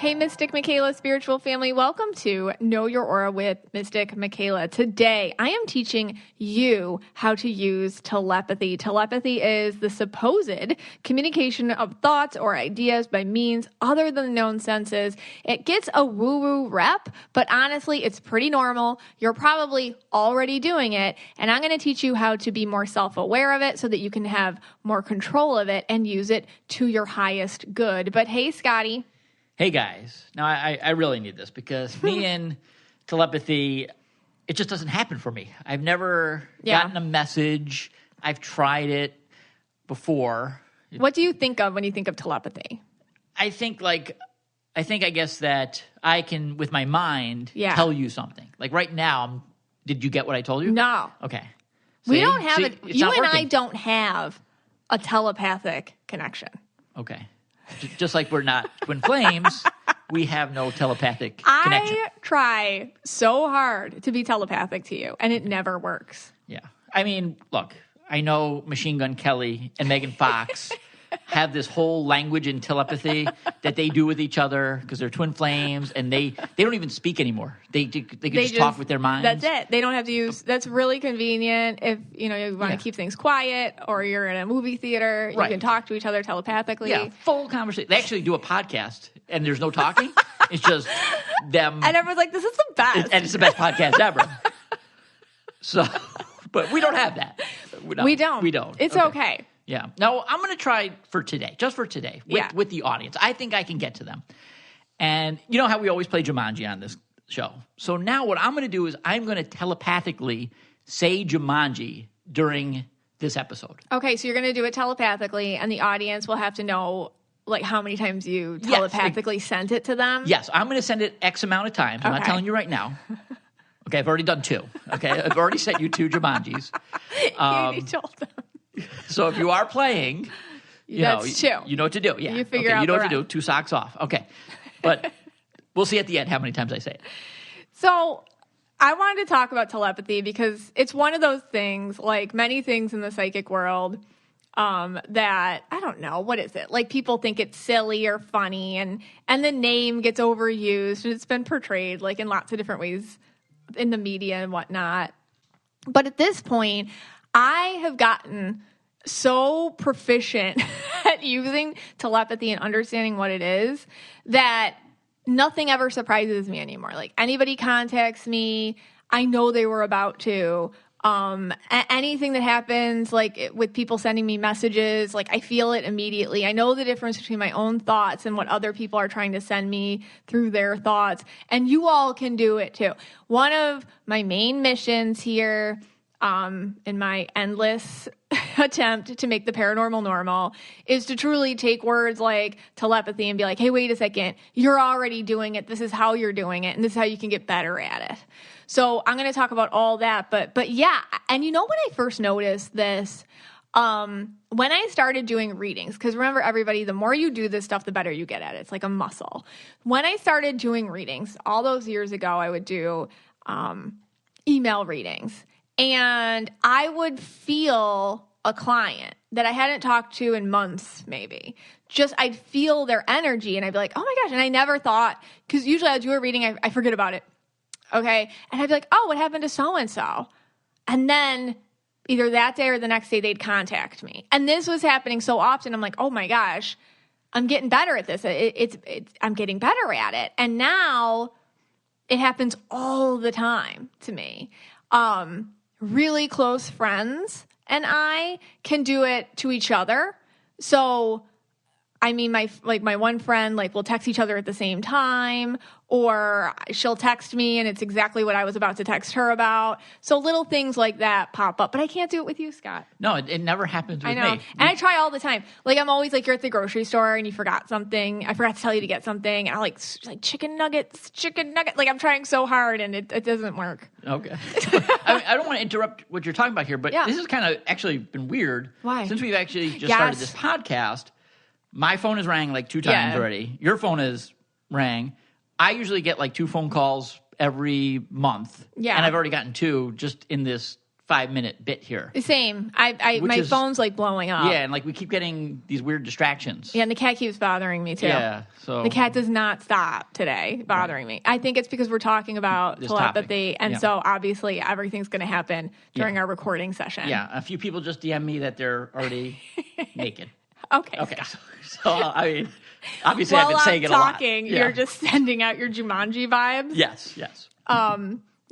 Hey, Mystic Michaela spiritual family, welcome to Know Your Aura with Mystic Michaela. Today, I am teaching you how to use telepathy. Telepathy is the supposed communication of thoughts or ideas by means other than the known senses. It gets a woo-woo rep, but honestly, it's pretty normal. You're probably already doing it, and I'm going to teach you how to be more self-aware of it so that you can have more control of it and use it to your highest good. But hey, Scotty. Hey, guys. Now, I really need this because me and telepathy, it just doesn't happen for me. I've never gotten a message. I've tried it before. What do you think of when you think of telepathy? I guess that I can, with my mind, tell you something. Like right now, did you get what I told you? No. Okay. We don't have it. You and I don't have a telepathic connection. Okay. Just like we're not twin flames, we have no telepathic connection. I try so hard to be telepathic to you, and it never works. Yeah. I mean, look, I know Machine Gun Kelly and Megan Fox have this whole language in telepathy that they do with each other because they're twin flames, and they don't even speak anymore. They can just talk with their minds. That's it. They don't have to use. That's really convenient if you want to keep things quiet, or you're in a movie theater. You can talk to each other telepathically. Yeah, full conversation. They actually do a podcast, and there's no talking. It's just them, and everyone's like, "This is the best," and it's the best podcast ever. So, but we don't have that. No, we don't. It's okay. Yeah. Now, I'm going to try for today, just for today, with the audience. I think I can get to them. And you know how we always play Jumanji on this show. So now what I'm going to do is I'm going to telepathically say Jumanji during this episode. Okay, so you're going to do it telepathically, and the audience will have to know like how many times you telepathically sent it to them? Yes, I'm going to send it X amount of times. I'm not telling you right now. Okay, I've already done 2. Okay, I've already sent you 2 Jumanjis. You told them. So if you are playing, you know what to do. Yeah, you figure out. You know what to do. 2 socks off. Okay, but we'll see at the end how many times I say it. So I wanted to talk about telepathy because it's one of those things, like many things in the psychic world, that I don't know, what is it? Like people think it's silly or funny, and the name gets overused, and it's been portrayed like in lots of different ways in the media and whatnot. But at this point, I have gotten so proficient at using telepathy and understanding what it is that nothing ever surprises me anymore. Like anybody contacts me, I know they were about to. Anything that happens, like with people sending me messages, like I feel it immediately. I know the difference between my own thoughts and what other people are trying to send me through their thoughts. And you all can do it too. One of my main missions here, in my endless attempt to make the paranormal normal, is to truly take words like telepathy and be like, hey, wait a second, you're already doing it. This is how you're doing it. And this is how you can get better at it. So I'm going to talk about all that. But yeah, and you know when I first noticed this? When I started doing readings, because remember everybody, the more you do this stuff, the better you get at it. It's like a muscle. When I started doing readings, all those years ago, I would do email readings. And I would feel a client that I hadn't talked to in months, maybe. Just I'd feel their energy, and I'd be like, oh my gosh. And I never thought, because usually I'd do a reading, I forget about it. Okay. And I'd be like, oh, what happened to so-and-so? And then either that day or the next day, they'd contact me. And this was happening so often. I'm like, oh my gosh, I'm getting better at this. I'm getting better at it. And now it happens all the time to me. Really close friends and I can do it to each other. So, I mean, my one friend, like, we'll text each other at the same time, or she'll text me and it's exactly what I was about to text her about. So little things like that pop up, but I can't do it with you, Scott. No, it never happens with me. I know. And I try all the time. Like, I'm always like, you're at the grocery store and you forgot something. I forgot to tell you to get something. And I like chicken nuggets. Like, I'm trying so hard and it doesn't work. Okay. I don't want to interrupt what you're talking about here, but this has kind of actually been weird. Why? Since we've actually just started this podcast, my phone has rang like 2 times already. Your phone has rang. I usually get like 2 phone calls every month. Yeah. And I've already gotten 2 just in this 5-minute bit here. Same. My phone's like blowing up. Yeah, and like we keep getting these weird distractions. Yeah, and the cat keeps bothering me too. Yeah, so the cat does not stop today bothering me. I think it's because we're talking about telepathy, and so obviously everything's going to happen during our recording session. Yeah, a few people just DM me that they're already naked. Okay. So I mean, obviously I've been saying it a lot. You're just sending out your Jumanji vibes. Yes.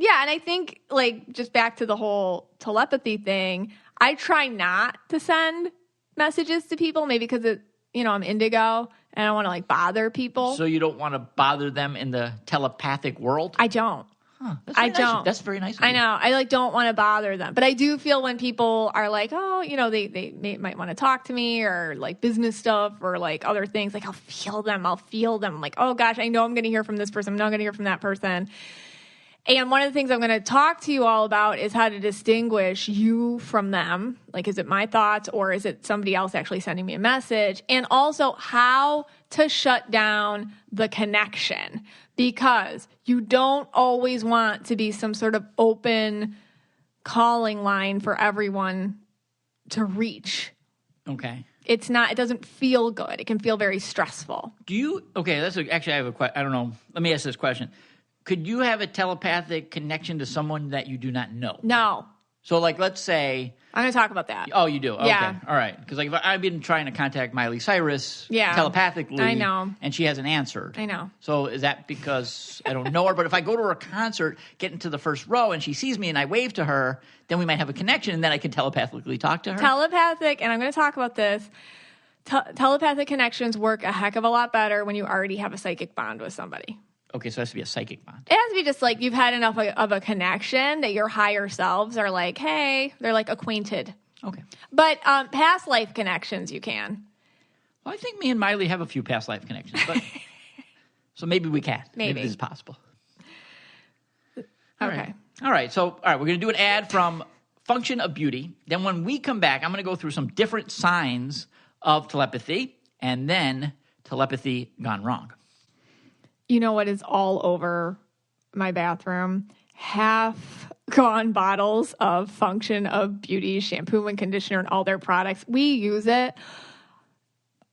Yeah, and I think, like, just back to the whole telepathy thing, I try not to send messages to people, maybe because, I'm indigo, and I don't want to, like, bother people. So you don't want to bother them in the telepathic world? I don't. Huh, don't. That's very nice of you. I know. I, don't want to bother them. But I do feel when people are like, oh, they might want to talk to me or, like, business stuff or, like, other things, like, I'll feel them. I'm like, oh, gosh, I know I'm going to hear from this person. I'm not going to hear from that person. And one of the things I'm going to talk to you all about is how to distinguish you from them. Like, is it my thoughts or is it somebody else actually sending me a message? And also how to shut down the connection, because you don't always want to be some sort of open calling line for everyone to reach. Okay. It doesn't feel good. It can feel very stressful. Actually, I have a question. I don't know. Let me ask this question. Could you have a telepathic connection to someone that you do not know? No. So, like, let's say... I'm going to talk about that. Oh, you do? Okay. Yeah. All right. Because, like, I've been trying to contact Miley Cyrus telepathically. I know. And she hasn't answered. I know. So is that because I don't know her? But if I go to her concert, get into the first row, and she sees me and I wave to her, then we might have a connection, and then I can telepathically talk to her? Telepathic, and I'm going to talk about this, telepathic connections work a heck of a lot better when you already have a psychic bond with somebody. Okay, so it has to be a psychic bond. It has to be just like you've had enough of a connection that your higher selves are like, hey, they're like acquainted. Okay. But past life connections, you can. Well, I think me and Miley have a few past life connections. But so maybe we can. Maybe this is possible. All right. So, we're going to do an ad from Function of Beauty. Then when we come back, I'm going to go through some different signs of telepathy and then telepathy gone wrong. You know what is all over my bathroom? Half-gone bottles of Function of Beauty shampoo and conditioner and all their products. We use it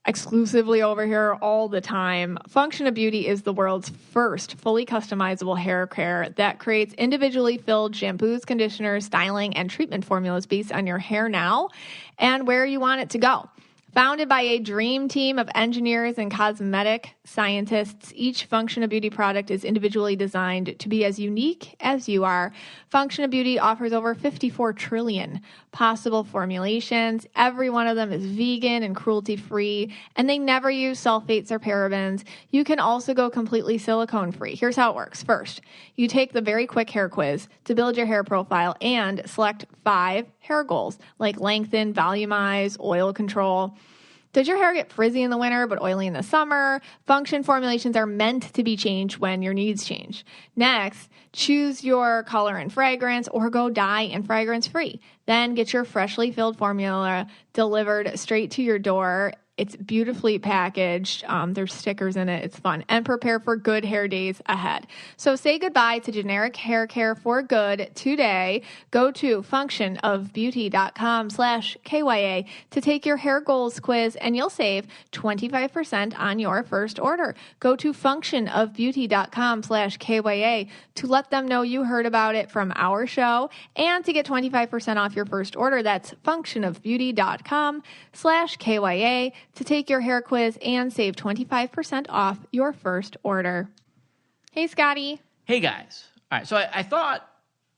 exclusively over here all the time. Function of Beauty is the world's first fully customizable hair care that creates individually filled shampoos, conditioners, styling, and treatment formulas based on your hair now and where you want it to go. Founded by a dream team of engineers and cosmetic scientists, each Function of Beauty product is individually designed to be as unique as you are. Function of Beauty offers over 54 trillion possible formulations. Every one of them is vegan and cruelty-free, and they never use sulfates or parabens. You can also go completely silicone-free. Here's how it works. First, you take the very quick hair quiz to build your hair profile and select 5 hair goals, like lengthen, volumize, oil control. Does your hair get frizzy in the winter but oily in the summer? Function formulations are meant to be changed when your needs change. Next, choose your color and fragrance or go dye and fragrance free. Then get your freshly filled formula delivered straight to your door. It's beautifully packaged. There's stickers in it. It's fun. And prepare for good hair days ahead. So say goodbye to generic hair care for good today. Go to functionofbeauty.com/KYA to take your hair goals quiz, and you'll save 25% on your first order. Go to functionofbeauty.com/KYA to let them know you heard about it from our show and to get 25% off your first order. That's functionofbeauty.com/KYA to take your hair quiz and save 25% off your first order. Hey, Scotty. Hey, guys. All right, so I thought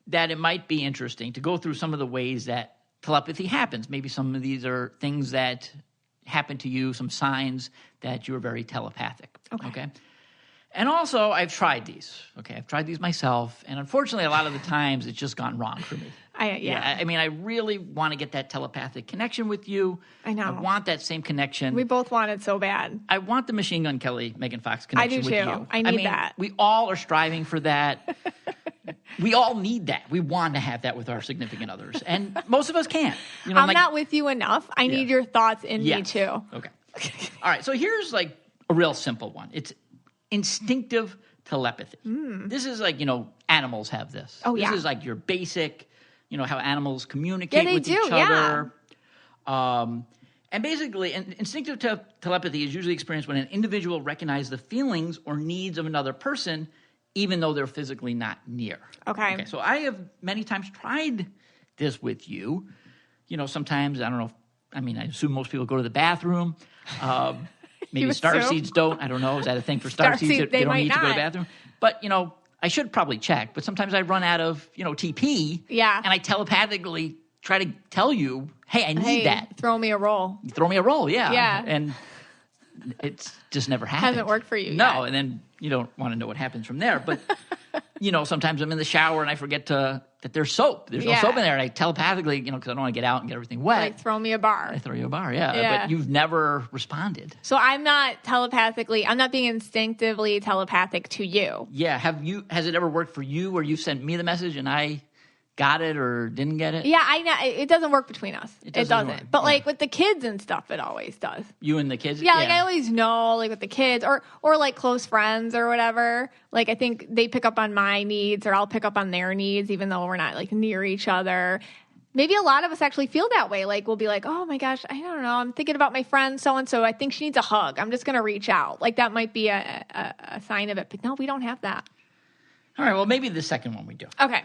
that it might be interesting to go through some of the ways that telepathy happens. Maybe some of these are things that happen to you, some signs that you're very telepathic. Okay? And also, I've tried these. Okay, I've tried these myself, and unfortunately, a lot of the times, it's just gone wrong for me. I mean, I really want to get that telepathic connection with you. I know. I want that same connection. We both want it so bad. I want the Machine Gun Kelly, Megan Fox connection with you. I do too. I need that. We all are striving for that. We all need that. We want to have that with our significant others, and most of us can't. You know, I'm not with you enough. I need your thoughts in me too. Okay. All right. So here's like a real simple one. It's instinctive telepathy. This is like, animals have this. Oh, yeah. This is like your basic how animals communicate with each other. And basically, instinctive telepathy is usually experienced when an individual recognizes the feelings or needs of another person, even though they're physically not near. Okay. So I have many times tried this with you. Sometimes, I don't know. I assume most people go to the bathroom. Maybe starseeds don't. I don't know. Is that a thing for starseeds? They don't need to go to the bathroom. But, I should probably check. But sometimes I run out of, TP. Yeah. And I telepathically try to tell you, hey, I need that. Throw me a roll. Throw me a roll, yeah. Yeah. And it's just never happened. Hasn't worked for you No, yet. And then you don't want to know what happens from there. But, sometimes I'm in the shower and I forget that there's soap. There's no soap in there. And I telepathically, because I don't want to get out and get everything wet. Like, throw me a bar. I throw you a bar, yeah. But you've never responded. So I'm not being instinctively telepathic to you. Yeah. Has it ever worked for you where you sent me the message and I got it or didn't get it? Yeah, I know. It doesn't work between us. It doesn't. Work. But like with the kids and stuff, it always does. You and the kids? Yeah, like I always know, like with the kids or like close friends or whatever. Like I think they pick up on my needs or I'll pick up on their needs, even though we're not like near each other. Maybe a lot of us actually feel that way. Like we'll be like, oh my gosh, I don't know. I'm thinking about my friend so-and-so. I think she needs a hug. I'm just going to reach out. Like that might be a sign of it. But no, we don't have that. All right, well, maybe the second one we do. Okay.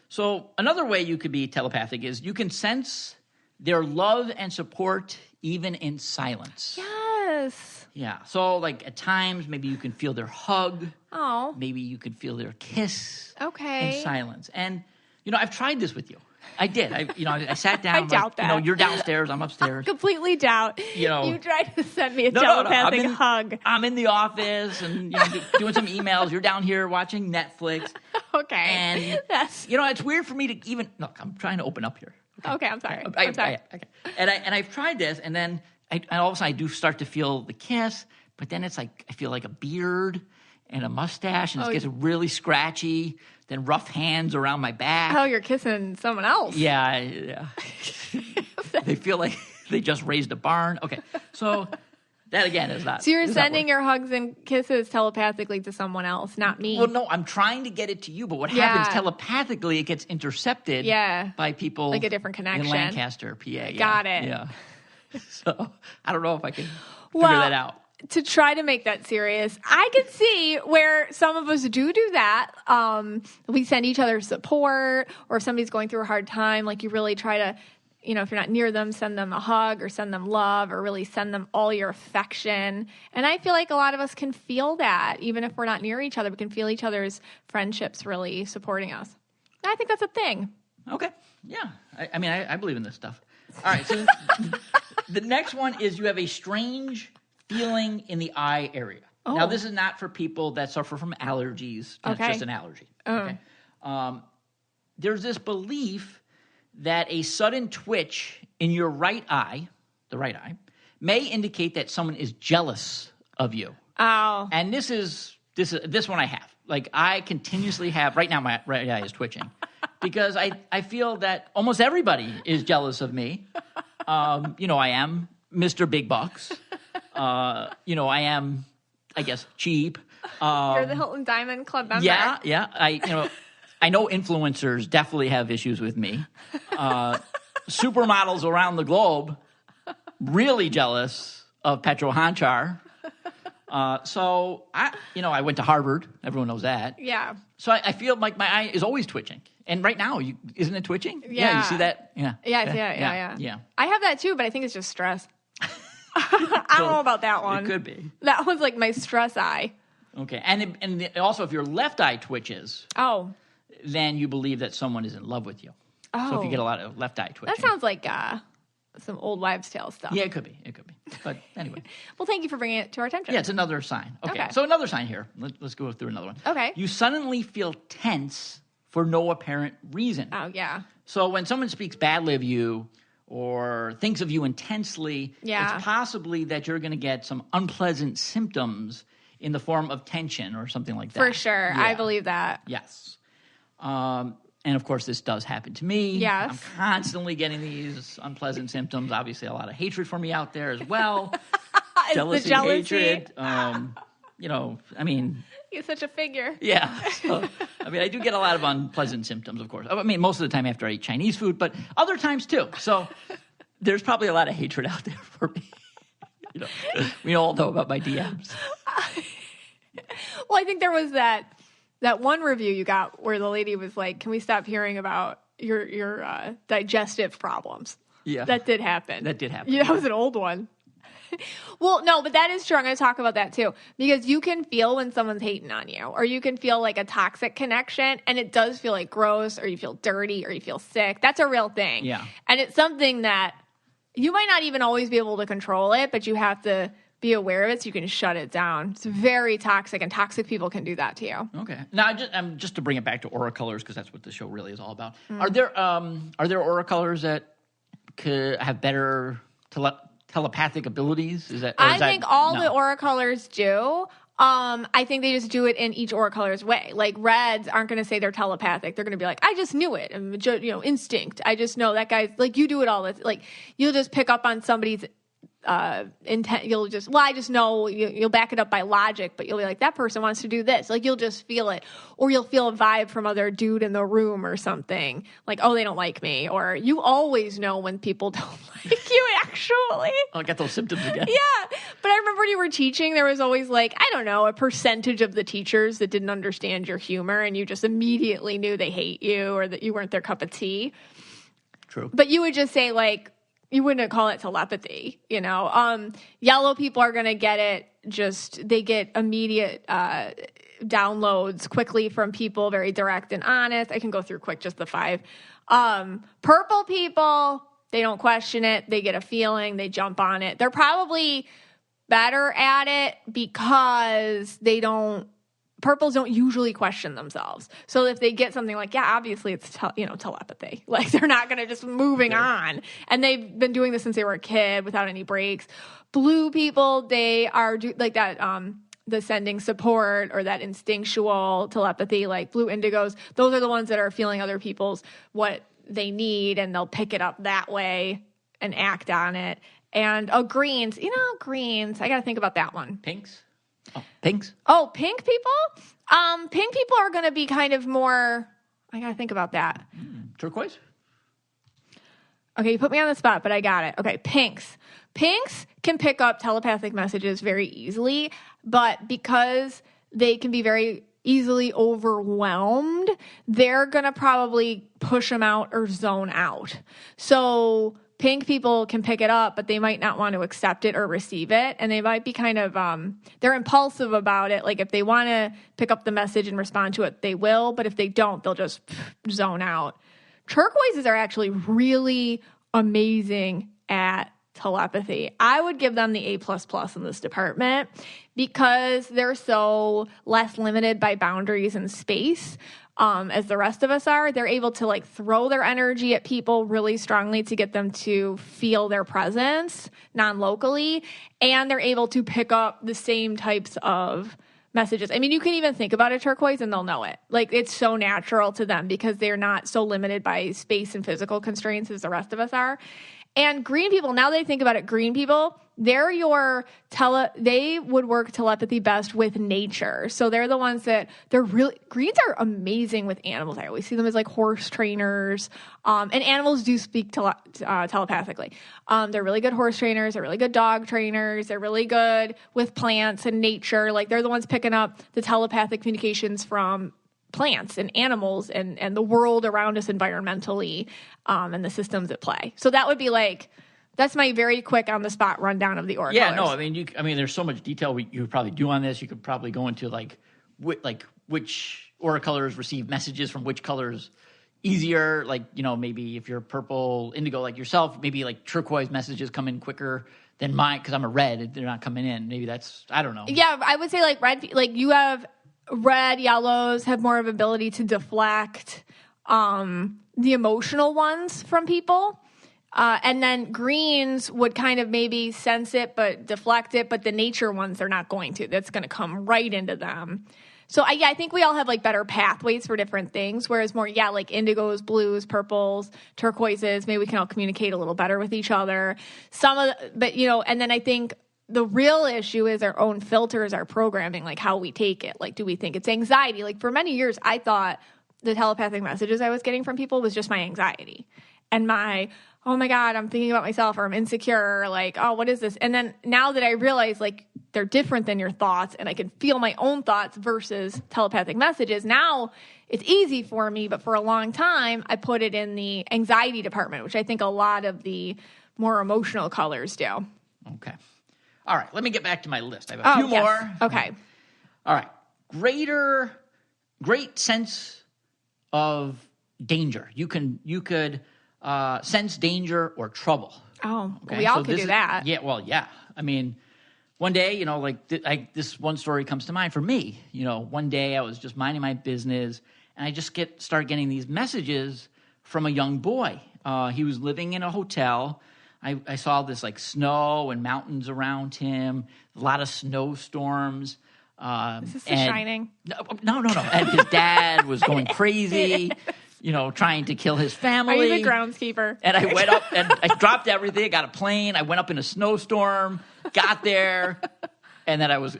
So another way you could be telepathic is you can sense their love and support even in silence. Yes. Yeah. So like at times, maybe you can feel their hug. Oh. Maybe you could feel their kiss. Okay. In silence. And, I've tried this with you. I did. I sat down. I doubt that. You're downstairs. I'm upstairs. Completely doubt. You tried to send me a No. telepathic hug. I'm in the office and doing some emails. You're down here watching Netflix. Okay. And it's weird for me to even look. I'm trying to open up here. Okay, I'm sorry. Okay. And I've tried this, and then all of a sudden I do start to feel the kiss, but then it's like I feel like a beard and a mustache, and it gets really scratchy. Then rough hands around my back. Oh, you're kissing someone else. Yeah. They feel like they just raised a barn. Okay, so that again is not. So you're sending your hugs and kisses telepathically to someone else, not me. Well, no, I'm trying to get it to you, but what happens telepathically, it gets intercepted by people like a different connection. In Lancaster, PA. Got it. Yeah. So I don't know if I can figure that out. To try to make that serious, I can see where some of us do that. We send each other support, or if somebody's going through a hard time, like you really try to, if you're not near them, send them a hug or send them love or really send them all your affection. And I feel like a lot of us can feel that, even if we're not near each other, we can feel each other's friendships really supporting us. And I think that's a thing. Okay. Yeah. I believe in this stuff. All right. So the next one is you have a strange feeling in the eye area. Oh. Now, this is not for people that suffer from allergies. It's just an allergy. Okay. There's this belief that a sudden twitch in your right eye, the right eye, may indicate that someone is jealous of you. Oh. And this one I have. Like I continuously have, right now my right eye is twitching because I feel that almost everybody is jealous of me. I am Mr. Big Bucks. I am, I guess, cheap. You're the Hilton Diamond Club member. Yeah. I know influencers definitely have issues with me. Supermodels around the globe really jealous of Petro Hanchar. So I went to Harvard. Everyone knows that. Yeah. So I feel like my eye is always twitching. And right now, isn't it twitching? Yeah. You see that? Yeah. Yeah. I have that too, but I think it's just stress. I don't know about that one. It could be. That one's like my stress eye. Okay. And also, if your left eye twitches, then you believe that someone is in love with you. Oh. So if you get a lot of left eye twitching. That sounds like some old wives' tale stuff. Yeah, it could be. But anyway. Well, thank you for bringing it to our attention. Yeah, it's another sign. Okay. So another sign here. Let's go through another one. Okay. You suddenly feel tense for no apparent reason. Oh, yeah. So when someone speaks badly of you or thinks of you intensely, it's possibly that you're going to get some unpleasant symptoms in the form of tension or something like that. For sure. Yeah. I believe that. Yes. And, of course, this does happen to me. Yes. I'm constantly getting these unpleasant symptoms. Obviously, a lot of hatred for me out there as well. Jealousy, hatred. I mean... He's such a figure. Yeah. So, I mean, I do get a lot of unpleasant symptoms, of course. I mean, most of the time after I eat Chinese food, but other times too. So there's probably a lot of hatred out there for me. We all know about my DMs. Well, I think there was that one review you got where the lady was like, "Can we stop hearing about your digestive problems?" Yeah, that did happen. Yeah, that was an old one. Well, no, but that is true. I'm going to talk about that too, because you can feel when someone's hating on you, or you can feel like a toxic connection, and it does feel like gross, or you feel dirty, or you feel sick. That's a real thing. Yeah. And it's something that you might not even always be able to control it, but you have to be aware of it so you can shut it down. It's very toxic, and toxic people can do that to you. Okay. Now, just to bring it back to aura colors, because that's what the show really is all about. Are there aura colors that could have better telepathic abilities? I think all the aura colors do. I think they just do it in each aura color's way. Like reds aren't going to say they're telepathic. They're going to be like, I just knew it. And, instinct. I just know that guy's like, you do it all. Like you'll just pick up on somebody's intent. I just know. You'll back it up by logic, but you'll be like, that person wants to do this. Like you'll just feel it, or you'll feel a vibe from other dude in the room or something. Like, oh, they don't like me, or you always know when people don't like you. Actually, I'll get those symptoms again. Yeah, but I remember when you were teaching, there was always like, I don't know, a percentage of the teachers that didn't understand your humor, and you just immediately knew they hate you or that you weren't their cup of tea. True, but you would just say like. You wouldn't call it telepathy, Yellow people are going to get it. They get immediate downloads quickly from people, very direct and honest. I can go through quick, just the 5. Purple people, they don't question it. They get a feeling. They jump on it. They're probably better at it because purples don't usually question themselves. So if they get something like, yeah, obviously it's telepathy. Like they're not going to just moving on. And they've been doing this since they were a kid without any breaks. Blue people, they are like that, the sending support or that instinctual telepathy, like blue indigos. Those are the ones that are feeling other people's what they need, and they'll pick it up that way and act on it. And greens, greens. I got to think about that one. Pinks. Oh, pinks? Oh, pink people? Pink people are going to be kind of more... I got to think about that. Turquoise? Okay, you put me on the spot, but I got it. Okay, pinks. Pinks can pick up telepathic messages very easily, but because they can be very easily overwhelmed, they're going to probably push them out or zone out. So... Pink people can pick it up, but they might not want to accept it or receive it. And they might be kind of, they're impulsive about it. Like if they want to pick up the message and respond to it, they will. But if they don't, they'll just zone out. Turquoises are actually really amazing at telepathy. I would give them the A++ in this department because they're so less limited by boundaries and space. As the rest of us are, they're able to like throw their energy at people really strongly to get them to feel their presence non-locally, and they're able to pick up the same types of messages. I mean, you can even think about a turquoise and they'll know it. Like it's so natural to them because they're not so limited by space and physical constraints as the rest of us are. And green people, now that I think about it, green people, they would work telepathy best with nature. So they're the ones that greens are amazing with animals. I always see them as like horse trainers. And animals do speak telepathically. They're really good horse trainers. They're really good dog trainers. They're really good with plants and nature. Like they're the ones picking up the telepathic communications from plants and animals and the world around us environmentally, and the systems at play. So that would be like, that's my very quick on the spot rundown of the aura colors. No, I mean, there's so much detail you could probably do on this. You could probably go into which aura colors receive messages from which colors easier. Like, maybe if you're purple indigo like yourself, maybe like turquoise messages come in quicker than mine because I'm a red. They're not coming in. Maybe that's, I don't know. Yeah, I would say like red, like you have red, yellows have more of an ability to deflect the emotional ones from people. And then greens would kind of maybe sense it but deflect it, but the nature ones they're not going to. That's going to come right into them. So I think we all have like better pathways for different things, whereas more, like indigos, blues, purples, turquoises, maybe we can all communicate a little better with each other. And then I think the real issue is our own filters, our programming, like how we take it. Like, do we think it's anxiety? Like, for many years, I thought the telepathic messages I was getting from people was just my anxiety and my, oh my God, I'm thinking about myself, or I'm insecure, or like, oh, what is this? And then now that I realize like they're different than your thoughts and I can feel my own thoughts versus telepathic messages, now it's easy for me. But for a long time, I put it in the anxiety department, which I think a lot of the more emotional colors do. Okay. All right. Let me get back to my list. I have a few more. Okay. All right. Great sense of danger. You could sense danger or trouble. Oh, okay. We all could do that. Yeah. Well, yeah. I mean, one day, like this one story comes to mind for me. One day I was just minding my business, and I just started getting these messages from a young boy. He was living in a hotel. I saw this like snow and mountains around him, a lot of snowstorms. Is this The Shining? No. And his dad was going crazy, trying to kill his family. Are you the groundskeeper? And I went up and I dropped everything. I got a plane. I went up in a snowstorm, got there, and then I was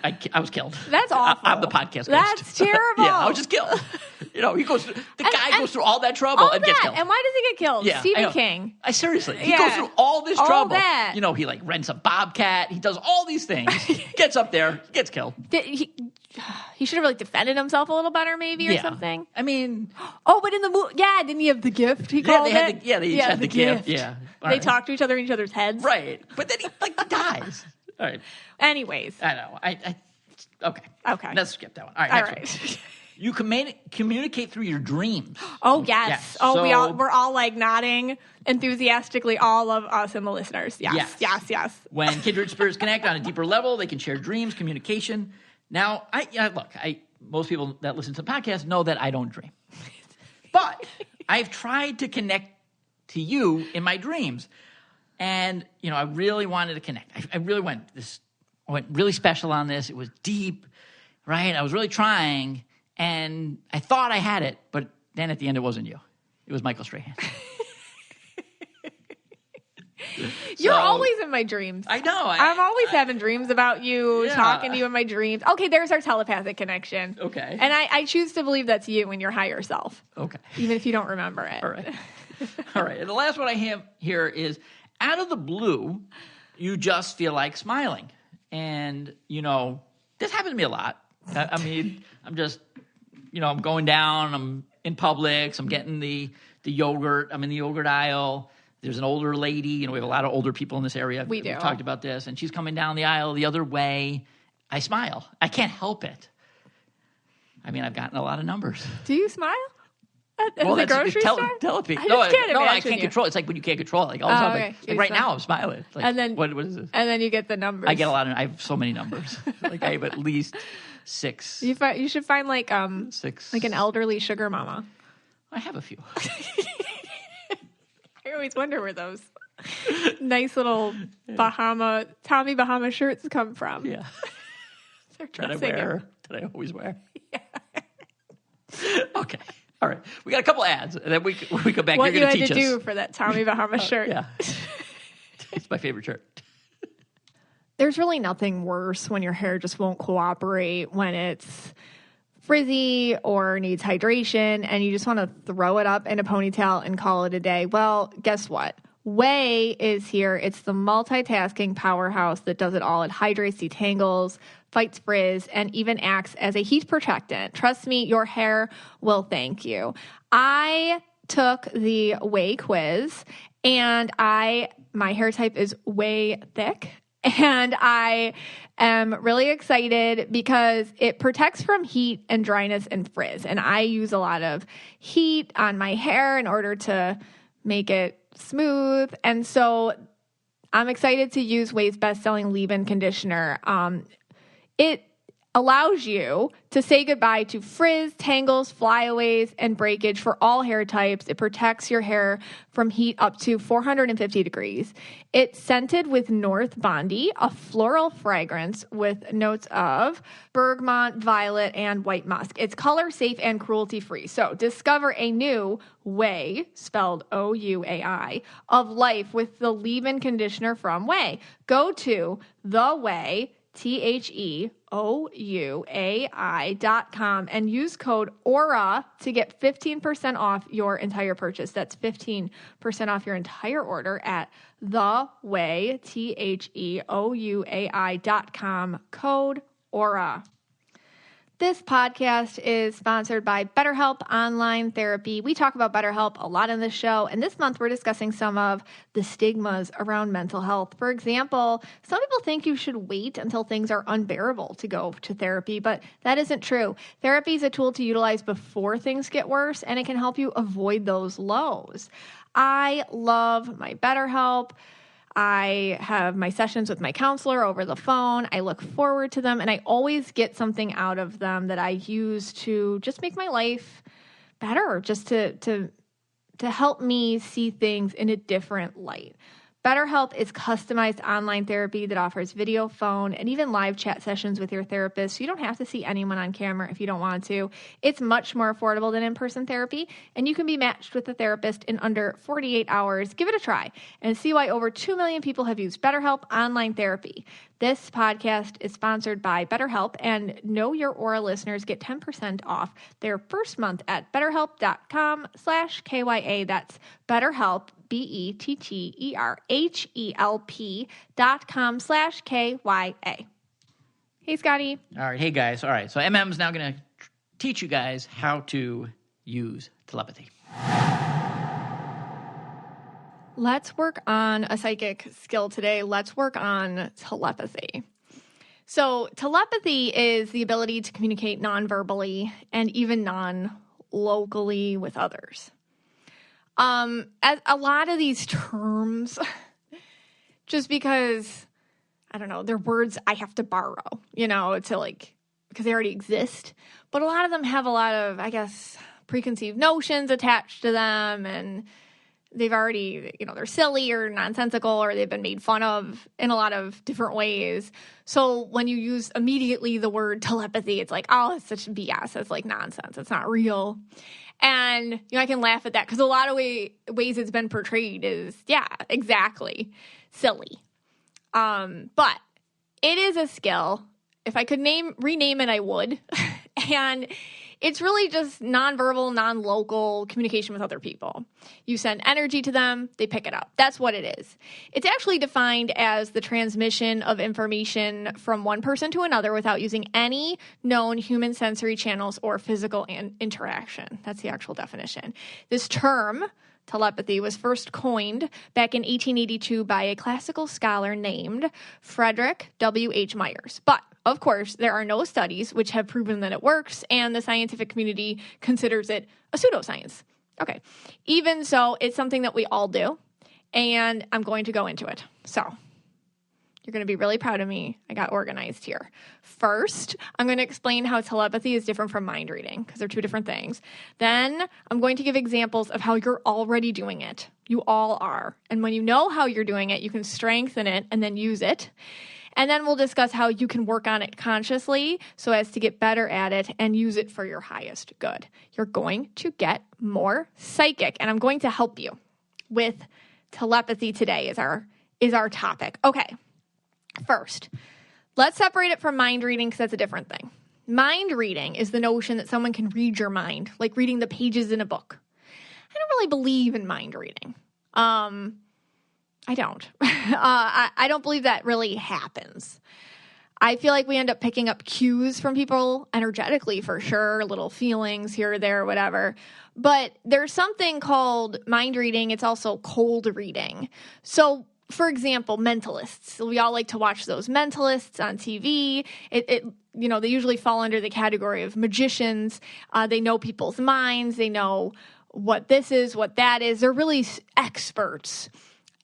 killed. That's awful. I'm the podcast ghost. That's terrible. Yeah, I was just killed. The guy goes through all that trouble and gets killed. And why does he get killed? Yeah, Stephen King. Seriously. He goes through all this all trouble. That. He like rents a bobcat. He does all these things. Gets up there, gets killed. He should have like defended himself a little better, maybe, or something. I mean, but in the movie, didn't he have the gift? He called it. They each had the gift. Yeah, they talk to each other in each other's heads. Right, but then he dies. All right. Anyways, I know. Okay. Let's skip that one. All right. All next one. You communicate through your dreams. Oh yes. We're all like nodding enthusiastically. All of us and the listeners. Yes. When kindred spirits connect on a deeper level, they can share dreams, communication. Now, most people that listen to the podcast know that I don't dream, but I've tried to connect to you in my dreams, and I really wanted to connect. I really went really special on this. It was deep, right? I was really trying, and I thought I had it, but then at the end, it wasn't you. It was Michael Strahan. You're always in my dreams. I know. I'm always having dreams about you, talking to you in my dreams. Okay, there's our telepathic connection. Okay. And I choose to believe that's you and your higher self. Okay. Even if you don't remember it. All right. All right. And the last one I have here is, out of the blue, you just feel like smiling. And, this happens to me a lot. I mean, I'm just, I'm going down, I'm in Publix, I'm getting the yogurt, I'm in the yogurt aisle. There's an older lady, we have a lot of older people in this area. We do. We've talked about this, and she's coming down the aisle the other way. I smile. I can't help it. I mean, I've gotten a lot of numbers. Do you smile? At the grocery store? Telepathy. I can't control it. It's like when you can't control it. Like all of a sudden, like right now I'm smiling. Like, and then, what is this? And then you get the numbers. I get I have so many numbers. Like I have at least 6. You should find like 6. Like an elderly sugar mama. I have a few. I always wonder where those nice little Tommy Bahama shirts come from. Yeah. They're that I always wear. Yeah. Okay. All right. We got a couple ads, and then we come back. What you're going to teach us. What you had to do for that Tommy Bahama shirt. Yeah. It's my favorite shirt. There's really nothing worse when your hair just won't cooperate, when it's frizzy or needs hydration, and you just want to throw it up in a ponytail and call it a day. Well, guess what? Way is here. It's the multitasking powerhouse that does it all. It hydrates, detangles, fights frizz, and even acts as a heat protectant. Trust me, your hair will thank you. I took the Way quiz, and my hair type is way thick. And I am really excited because it protects from heat and dryness and frizz. And I use a lot of heat on my hair in order to make it smooth. And so I'm excited to use Way's best-selling leave-in conditioner. allows you to say goodbye to frizz, tangles, flyaways, and breakage for all hair types. It protects your hair from heat up to 450 degrees. It's scented with North Bondi, a floral fragrance with notes of bergamot, violet, and white musk. It's color safe and cruelty free. So discover a new way, spelled OUAI, of life with the leave-in conditioner from Way. Go to theway, TheOuai.com and use code AURA to get 15% off your entire purchase. That's 15% off your entire order at theway, TheOuai.com, code AURA. This podcast is sponsored by BetterHelp Online Therapy. We talk about BetterHelp a lot in this show, and this month we're discussing some of the stigmas around mental health. For example, some people think you should wait until things are unbearable to go to therapy, but that isn't true. Therapy is a tool to utilize before things get worse, and it can help you avoid those lows. I love my BetterHelp. I have my sessions with my counselor over the phone. I look forward to them, and I always get something out of them that I use to just make my life better, just to help me see things in a different light. BetterHelp is customized online therapy that offers video, phone, and even live chat sessions with your therapist. So you don't have to see anyone on camera if you don't want to. It's much more affordable than in-person therapy, and you can be matched with a therapist in under 48 hours. Give it a try and see why over 2 million people have used BetterHelp Online Therapy. This podcast is sponsored by BetterHelp, and Know Your Aura listeners get 10% off their first month at betterhelp.com/KYA. That's BetterHelp, BetterHelp.com/KYA. Hey, Scotty. All right. Hey, guys. All right. So MM's now going to teach you guys how to use telepathy. Let's work on a psychic skill today. Let's work on telepathy. So telepathy is the ability to communicate non-verbally and even non-locally with others. As a lot of these terms, just because, I don't know, they're words I have to borrow, because they already exist. But a lot of them have a lot of, I guess, preconceived notions attached to them, and they've already, they're silly or nonsensical, or they've been made fun of in a lot of different ways. So when you use immediately the word telepathy, it's like, oh, it's such BS. It's like nonsense. It's not real. And, I can laugh at that because a lot of ways it's been portrayed is, yeah, exactly, silly. But it is a skill. If I could rename it, I would. And it's really just nonverbal, non-local communication with other people. You send energy to them, they pick it up. That's what it is. It's actually defined as the transmission of information from one person to another without using any known human sensory channels or physical interaction. That's the actual definition. This term, telepathy, was first coined back in 1882 by a classical scholar named Frederick W.H. Myers. But of course, there are no studies which have proven that it works, and the scientific community considers it a pseudoscience. Okay. Even so, it's something that we all do, and I'm going to go into it. So, you're going to be really proud of me. I got organized here. First, I'm going to explain how telepathy is different from mind reading, because they're two different things. Then, I'm going to give examples of how you're already doing it. You all are. And when you know how you're doing it, you can strengthen it and then use it. And then we'll discuss how you can work on it consciously so as to get better at it and use it for your highest good. You're going to get more psychic, and I'm going to help you with telepathy today is our topic. Okay, first, let's separate it from mind reading because that's a different thing. Mind reading is the notion that someone can read your mind, like reading the pages in a book. I don't really believe in mind reading. I don't. I don't believe that really happens. I feel like we end up picking up cues from people energetically for sure, little feelings here or there, whatever. But there's something called mind reading. It's also cold reading. So, for example, mentalists. We all like to watch those mentalists on TV. They usually fall under the category of magicians. They know people's minds. They know what this is, what that is. They're really experts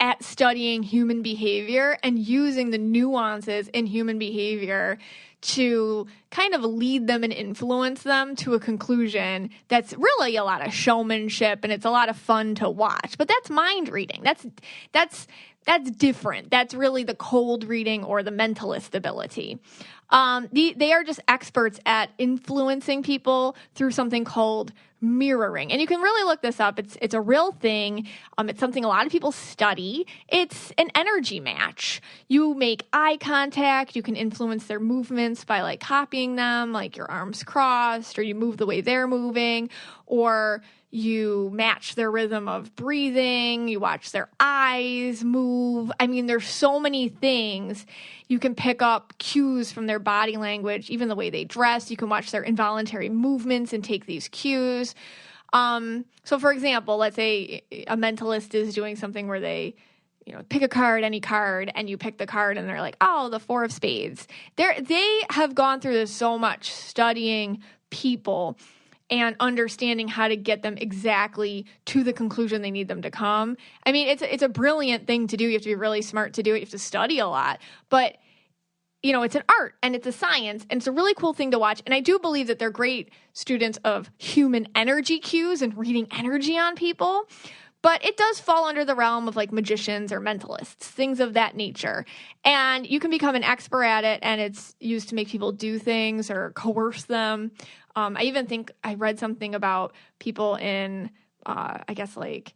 at studying human behavior and using the nuances in human behavior to kind of lead them and influence them to a conclusion that's really a lot of showmanship, and it's a lot of fun to watch. But that's mind reading. That's different. That's really the cold reading or the mentalist ability. They are just experts at influencing people through something called mirroring. And you can really look this up. It's a real thing. It's something a lot of people study. It's an energy match. You make eye contact. You can influence their movements by like copying them, like your arms crossed, or you move the way they're moving, or you match their rhythm of breathing, you watch their eyes move. I mean, there's so many things. You can pick up cues from their body language, even the way they dress. You can watch their involuntary movements and take these cues. So for example, let's say a mentalist is doing something where they, pick a card, any card, and you pick the card and they're like, oh, the 4 of spades. They have gone through this so much, studying people and understanding how to get them exactly to the conclusion they need them to come. I mean, it's a brilliant thing to do. You have to be really smart to do it. You have to study a lot. But, it's an art and it's a science and it's a really cool thing to watch. And I do believe that they're great students of human energy cues and reading energy on people. But it does fall under the realm of like magicians or mentalists, things of that nature. And you can become an expert at it, and it's used to make people do things or coerce them. I even think I read something about people in, like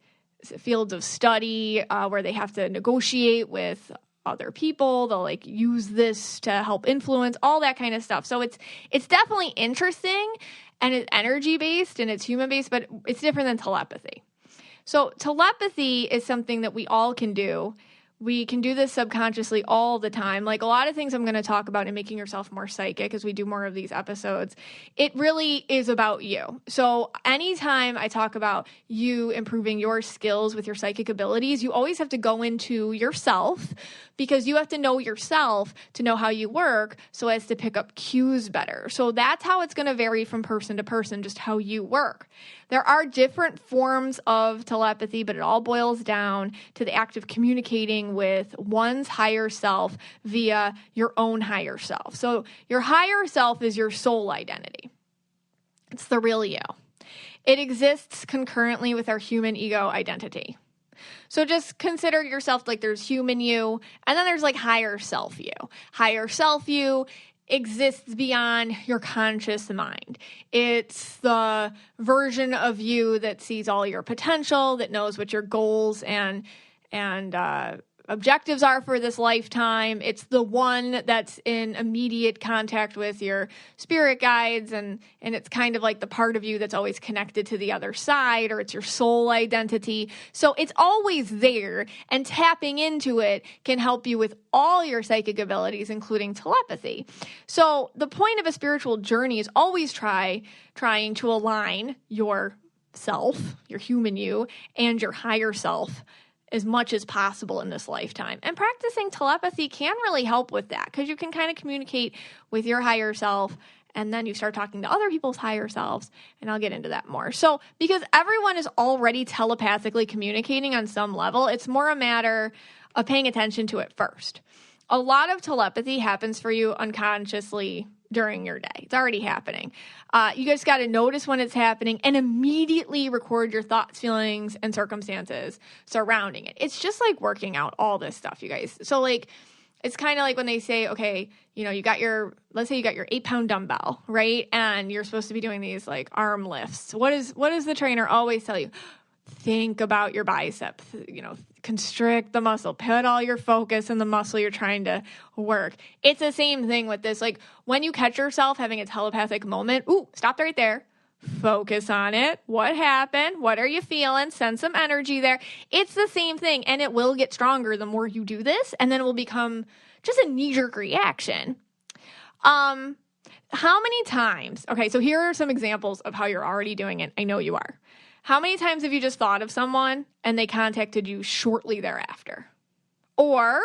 fields of study where they have to negotiate with other people. They'll like use this to help influence, all that kind of stuff. So it's definitely interesting, and it's energy based and it's human based, but it's different than telepathy. So telepathy is something that we all can do. We can do this subconsciously all the time. Like a lot of things I'm going to talk about in making yourself more psychic as we do more of these episodes, it really is about you. So anytime I talk about you improving your skills with your psychic abilities, you always have to go into yourself, because you have to know yourself to know how you work so as to pick up cues better. So that's how it's going to vary from person to person, just how you work. There are different forms of telepathy, but it all boils down to the act of communicating with one's higher self via your own higher self. So your higher self is your soul identity. It's the real you. It exists concurrently with our human ego identity. So just consider yourself like there's human you, and then there's like higher self you. Higher self you exists beyond your conscious mind. It's the version of you that sees all your potential, that knows what your goals and objectives are for this lifetime. It's the one that's in immediate contact with your spirit guides, and it's kind of like the part of you that's always connected to the other side, or it's your soul identity. So it's always there, and tapping into it can help you with all your psychic abilities, including telepathy. So the point of a spiritual journey is always trying to align yourself, your human you, and your higher self as much as possible in this lifetime. And practicing telepathy can really help with that, because you can kind of communicate with your higher self, and then you start talking to other people's higher selves, and I'll get into that more. So because everyone is already telepathically communicating on some level, it's more a matter of paying attention to it first. A lot of telepathy happens for you unconsciously during your day. It's already happening. You just got to notice when it's happening and immediately record your thoughts, feelings, and circumstances surrounding it. It's just like working out, all this stuff, you guys. So like, it's kind of like when they say, okay, let's say you got your 8-pound dumbbell, right? And you're supposed to be doing these like arm lifts. What does the trainer always tell you? Think about your bicep, constrict the muscle, put all your focus in the muscle you're trying to work. It's the same thing with this. Like when you catch yourself having a telepathic moment, stop right there. Focus on it. What happened? What are you feeling? Send some energy there. It's the same thing, and it will get stronger the more you do this, and then it will become just a knee-jerk reaction. How many times? Okay, so here are some examples of how you're already doing it. I know you are. How many times have you just thought of someone and they contacted you shortly thereafter? Or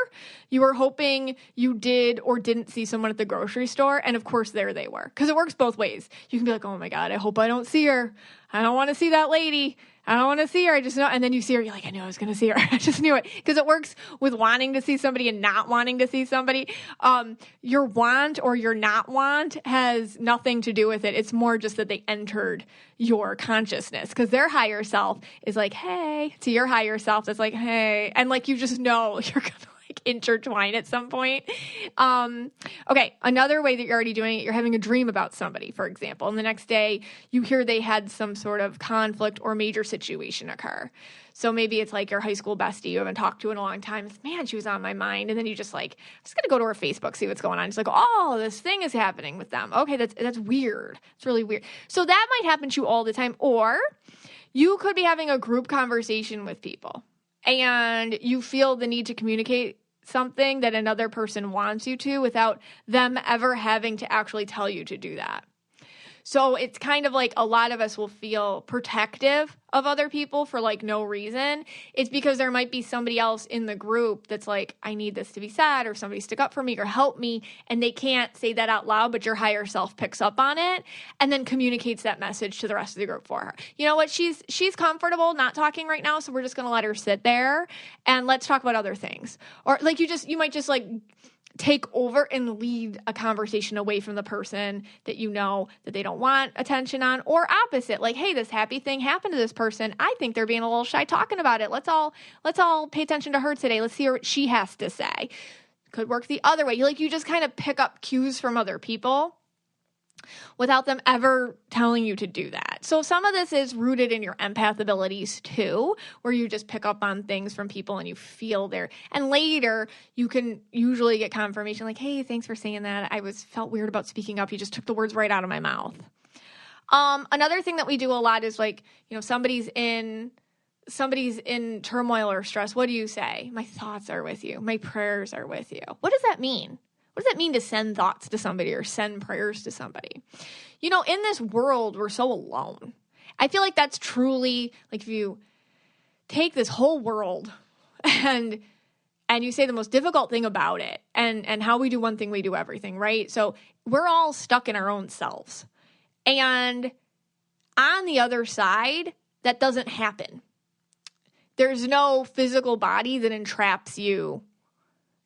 you were hoping you did or didn't see someone at the grocery store, and of course there they were. Because it works both ways. You can be like, oh my God, I hope I don't see her. I don't want to see that lady. I don't want to see her. I just know. And then you see her. You're like, I knew I was going to see her. I just knew it. Because it works with wanting to see somebody and not wanting to see somebody. Your want or your not want has nothing to do with it. It's more just that they entered your consciousness. Because their higher self is like, hey, to your higher self that's like, hey. And like, you just know you're going to intertwine at some point. Okay, another way that you're already doing it, you're having a dream about somebody, for example, and the next day you hear they had some sort of conflict or major situation occur. So maybe it's like your high school bestie you haven't talked to in a long time. It's, man, she was on my mind. And then you just like, I'm just going to go to her Facebook, see what's going on. It's like, oh, this thing is happening with them. Okay, that's weird. It's really weird. So that might happen to you all the time. Or you could be having a group conversation with people and you feel the need to communicate something that another person wants you to without them ever having to actually tell you to do that. So it's kind of like a lot of us will feel protective of other people for like no reason. It's because there might be somebody else in the group that's like, I need this to be said, or somebody stick up for me or help me. And they can't say that out loud, but your higher self picks up on it and then communicates that message to the rest of the group for her. You know what? She's comfortable not talking right now. So we're just going to let her sit there and let's talk about other things. Or like you might just like take over and lead a conversation away from the person that you know that they don't want attention on, or opposite, like, hey, this happy thing happened to this person. I think they're being a little shy talking about it. Let's all pay attention to her today. Let's hear what she has to say. Could work the other way. You just kind of pick up cues from other people without them ever telling you to do that. So some of this is rooted in your empath abilities too, where you just pick up on things from people and you feel there. And later you can usually get confirmation like, hey, thanks for saying that. I felt weird about speaking up. You just took the words right out of my mouth. Another thing that we do a lot is like, somebody's in turmoil or stress. What do you say? My thoughts are with you. My prayers are with you. What does that mean? What does that mean to send thoughts to somebody or send prayers to somebody? In this world, we're so alone. I feel like that's truly, like, if you take this whole world and you say the most difficult thing about it and how we do one thing, we do everything, right? So we're all stuck in our own selves. And on the other side, that doesn't happen. There's no physical body that entraps you,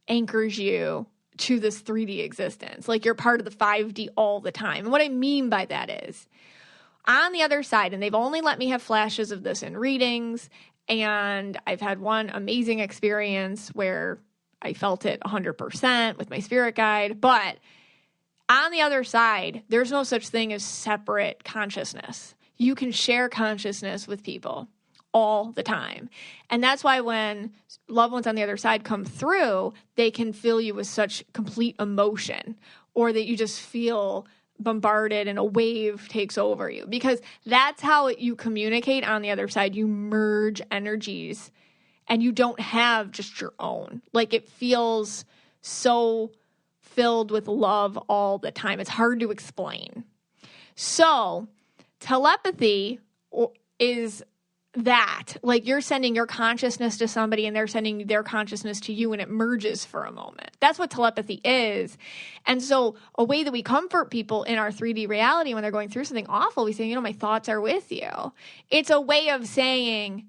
anchors you to this 3D existence. Like you're part of the 5D all the time. And what I mean by that is on the other side, and they've only let me have flashes of this in readings, and I've had one amazing experience where I felt it 100% with my spirit guide, but on the other side, there's no such thing as separate consciousness. You can share consciousness with people all the time. And that's why when loved ones on the other side come through, they can fill you with such complete emotion, or that you just feel bombarded and a wave takes over you, because that's how you communicate on the other side. You merge energies and you don't have just your own. Like it feels so filled with love all the time. It's hard to explain. So telepathy is that, like, you're sending your consciousness to somebody and they're sending their consciousness to you, and it merges for a moment. That's what telepathy is. And so a way that we comfort people in our 3D reality when they're going through something awful, we say, my thoughts are with you. It's a way of saying,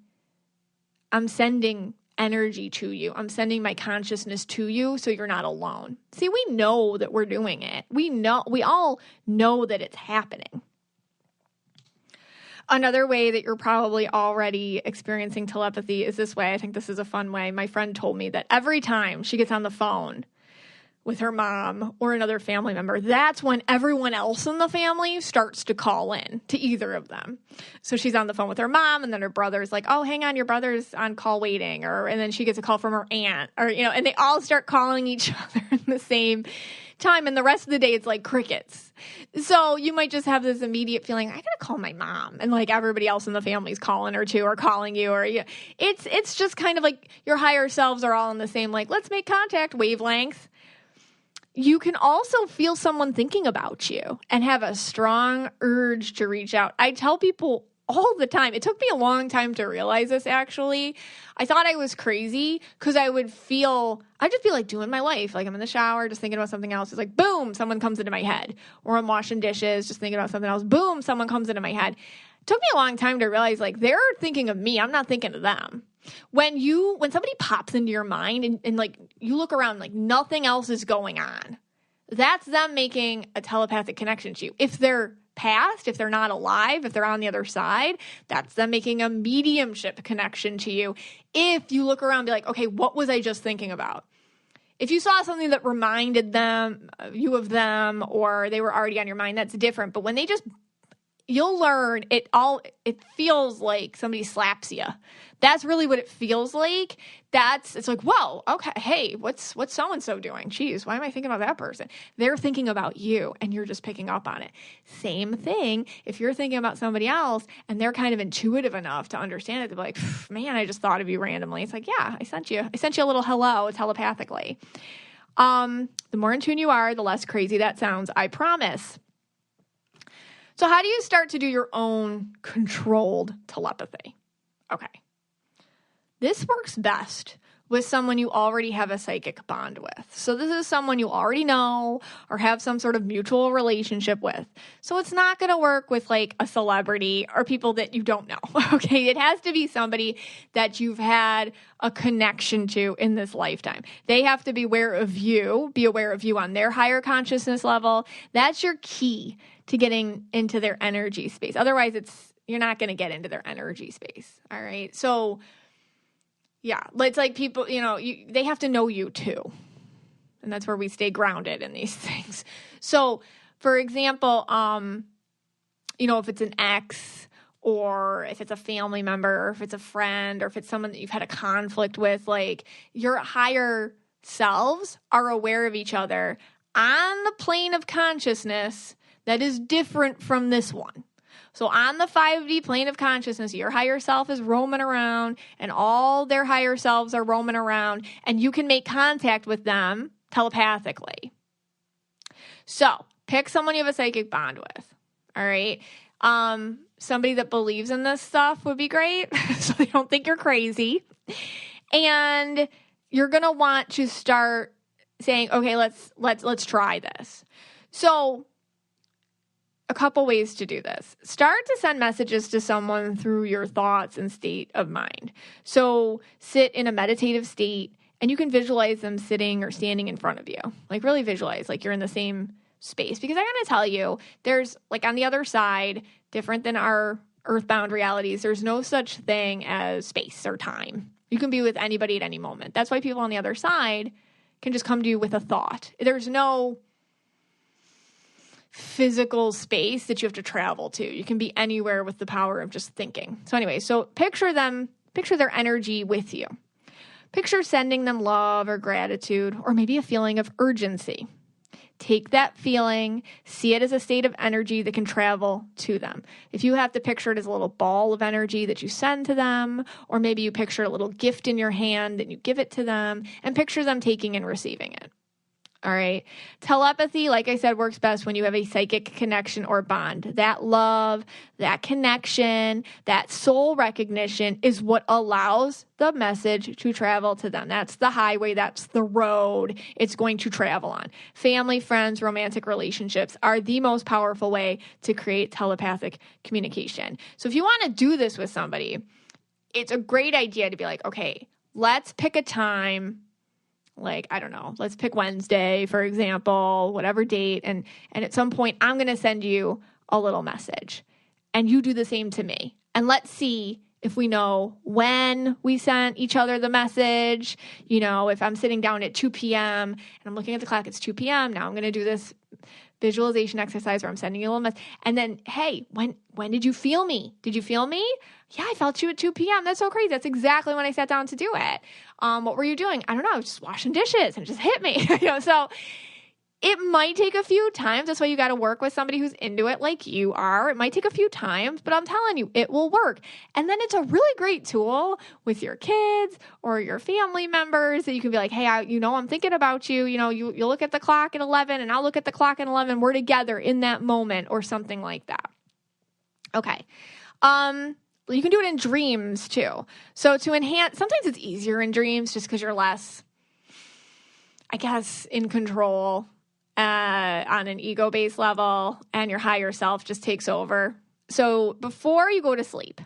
I'm sending energy to you. I'm sending my consciousness to you so you're not alone. See, we know that we're doing it. We all know that it's happening. Another way that you're probably already experiencing telepathy is this way. I think this is a fun way. My friend told me that every time she gets on the phone with her mom or another family member, that's when everyone else in the family starts to call in to either of them. So she's on the phone with her mom, and then her brother's like, oh, hang on, your brother's on call waiting. And then she gets a call from her aunt, and they all start calling each other in the same time, and the rest of the day it's like crickets. So you might just have this immediate feeling, I gotta call my mom, and like everybody else in the family's calling her too, or calling you, or it's just kind of like your higher selves are all in the same, like, let's make contact wavelength. You can also feel someone thinking about you and have a strong urge to reach out. I tell people all the time. It took me a long time to realize this, actually. I thought I was crazy because I'd just feel like doing my life. Like I'm in the shower, just thinking about something else. It's like, boom, someone comes into my head. Or I'm washing dishes, just thinking about something else. Boom, someone comes into my head. took me a long time to realize, like, they're thinking of me. I'm not thinking of them. When somebody pops into your mind and like, you look around, like, nothing else is going on, that's them making a telepathic connection to you. If they're past, if they're not alive, if they're on the other side, that's them making a mediumship connection to you. If you look around and be like, okay, what was I just thinking about? If you saw something that reminded you of them, or they were already on your mind, that's different. But when you'll learn it feels like somebody slaps you. That's really what it feels like. It's like, whoa, okay, hey, what's so-and-so doing? Jeez, why am I thinking about that person? They're thinking about you, and you're just picking up on it. Same thing, if you're thinking about somebody else, and they're kind of intuitive enough to understand it, they'll be like, man, I just thought of you randomly. It's like, yeah, I sent you a little hello telepathically. The more in tune you are, the less crazy that sounds, I promise. So how do you start to do your own controlled telepathy? Okay. This works best with someone you already have a psychic bond with. So this is someone you already know or have some sort of mutual relationship with. So it's not going to work with like a celebrity or people that you don't know. Okay. It has to be somebody that you've had a connection to in this lifetime. They have to be aware of you on their higher consciousness level. That's your key to getting into their energy space. Otherwise, you're not going to get into their energy space. All right. So yeah, it's like people, they have to know you too. And that's where we stay grounded in these things. So for example, if it's an ex, or if it's a family member, or if it's a friend, or if it's someone that you've had a conflict with, like, your higher selves are aware of each other on the plane of consciousness that is different from this one. So on the 5D plane of consciousness, your higher self is roaming around, and all their higher selves are roaming around, and you can make contact with them telepathically. So pick someone you have a psychic bond with. All right. Somebody that believes in this stuff would be great, so they don't think you're crazy. And you're going to want to start saying, okay, let's try this. So a couple ways to do this. Start to send messages to someone through your thoughts and state of mind. So sit in a meditative state, and you can visualize them sitting or standing in front of you. Like, really visualize like you're in the same space. Because I'm going to tell you, there's, like, on the other side, different than our earthbound realities, there's no such thing as space or time. You can be with anybody at any moment. That's why people on the other side can just come to you with a thought. There's no physical space that you have to travel to. You can be anywhere with the power of just thinking. So anyway, so picture their energy with you. Picture sending them love or gratitude, or maybe a feeling of urgency. Take that feeling, see it as a state of energy that can travel to them. If you have to picture it as a little ball of energy that you send to them, or maybe you picture a little gift in your hand and you give it to them, and picture them taking and receiving it. All right. Telepathy, like I said, works best when you have a psychic connection or bond. That love, that connection, that soul recognition is what allows the message to travel to them. That's the highway. That's the road it's going to travel on. Family, friends, romantic relationships are the most powerful way to create telepathic communication. So if you want to do this with somebody, it's a great idea to be like, okay, let's pick a time. Like, I don't know, let's pick Wednesday, for example, whatever date. And at some point, I'm going to send you a little message. And you do the same to me. And let's see if we know when we sent each other the message. If I'm sitting down at 2 p.m. and I'm looking at the clock, it's 2 p.m. Now I'm going to do this visualization exercise where I'm sending you a little message. And then, hey, when did you feel me? Did you feel me? Yeah, I felt you at 2 p.m. That's so crazy. That's exactly when I sat down to do it. What were you doing? I don't know, just washing dishes, and it just hit me. So it might take a few times. That's why you got to work with somebody who's into it like you are. It might take a few times, but I'm telling you, it will work. And then it's a really great tool with your kids or your family members that you can be like, hey, I'm thinking about you. You look at the clock at 11 and I'll look at the clock at 11. We're together in that moment, or something like that. Okay. You can do it in dreams too. So to enhance, sometimes it's easier in dreams just because you're less, I guess, in control on an ego-based level, and your higher self just takes over. So before you go to sleep,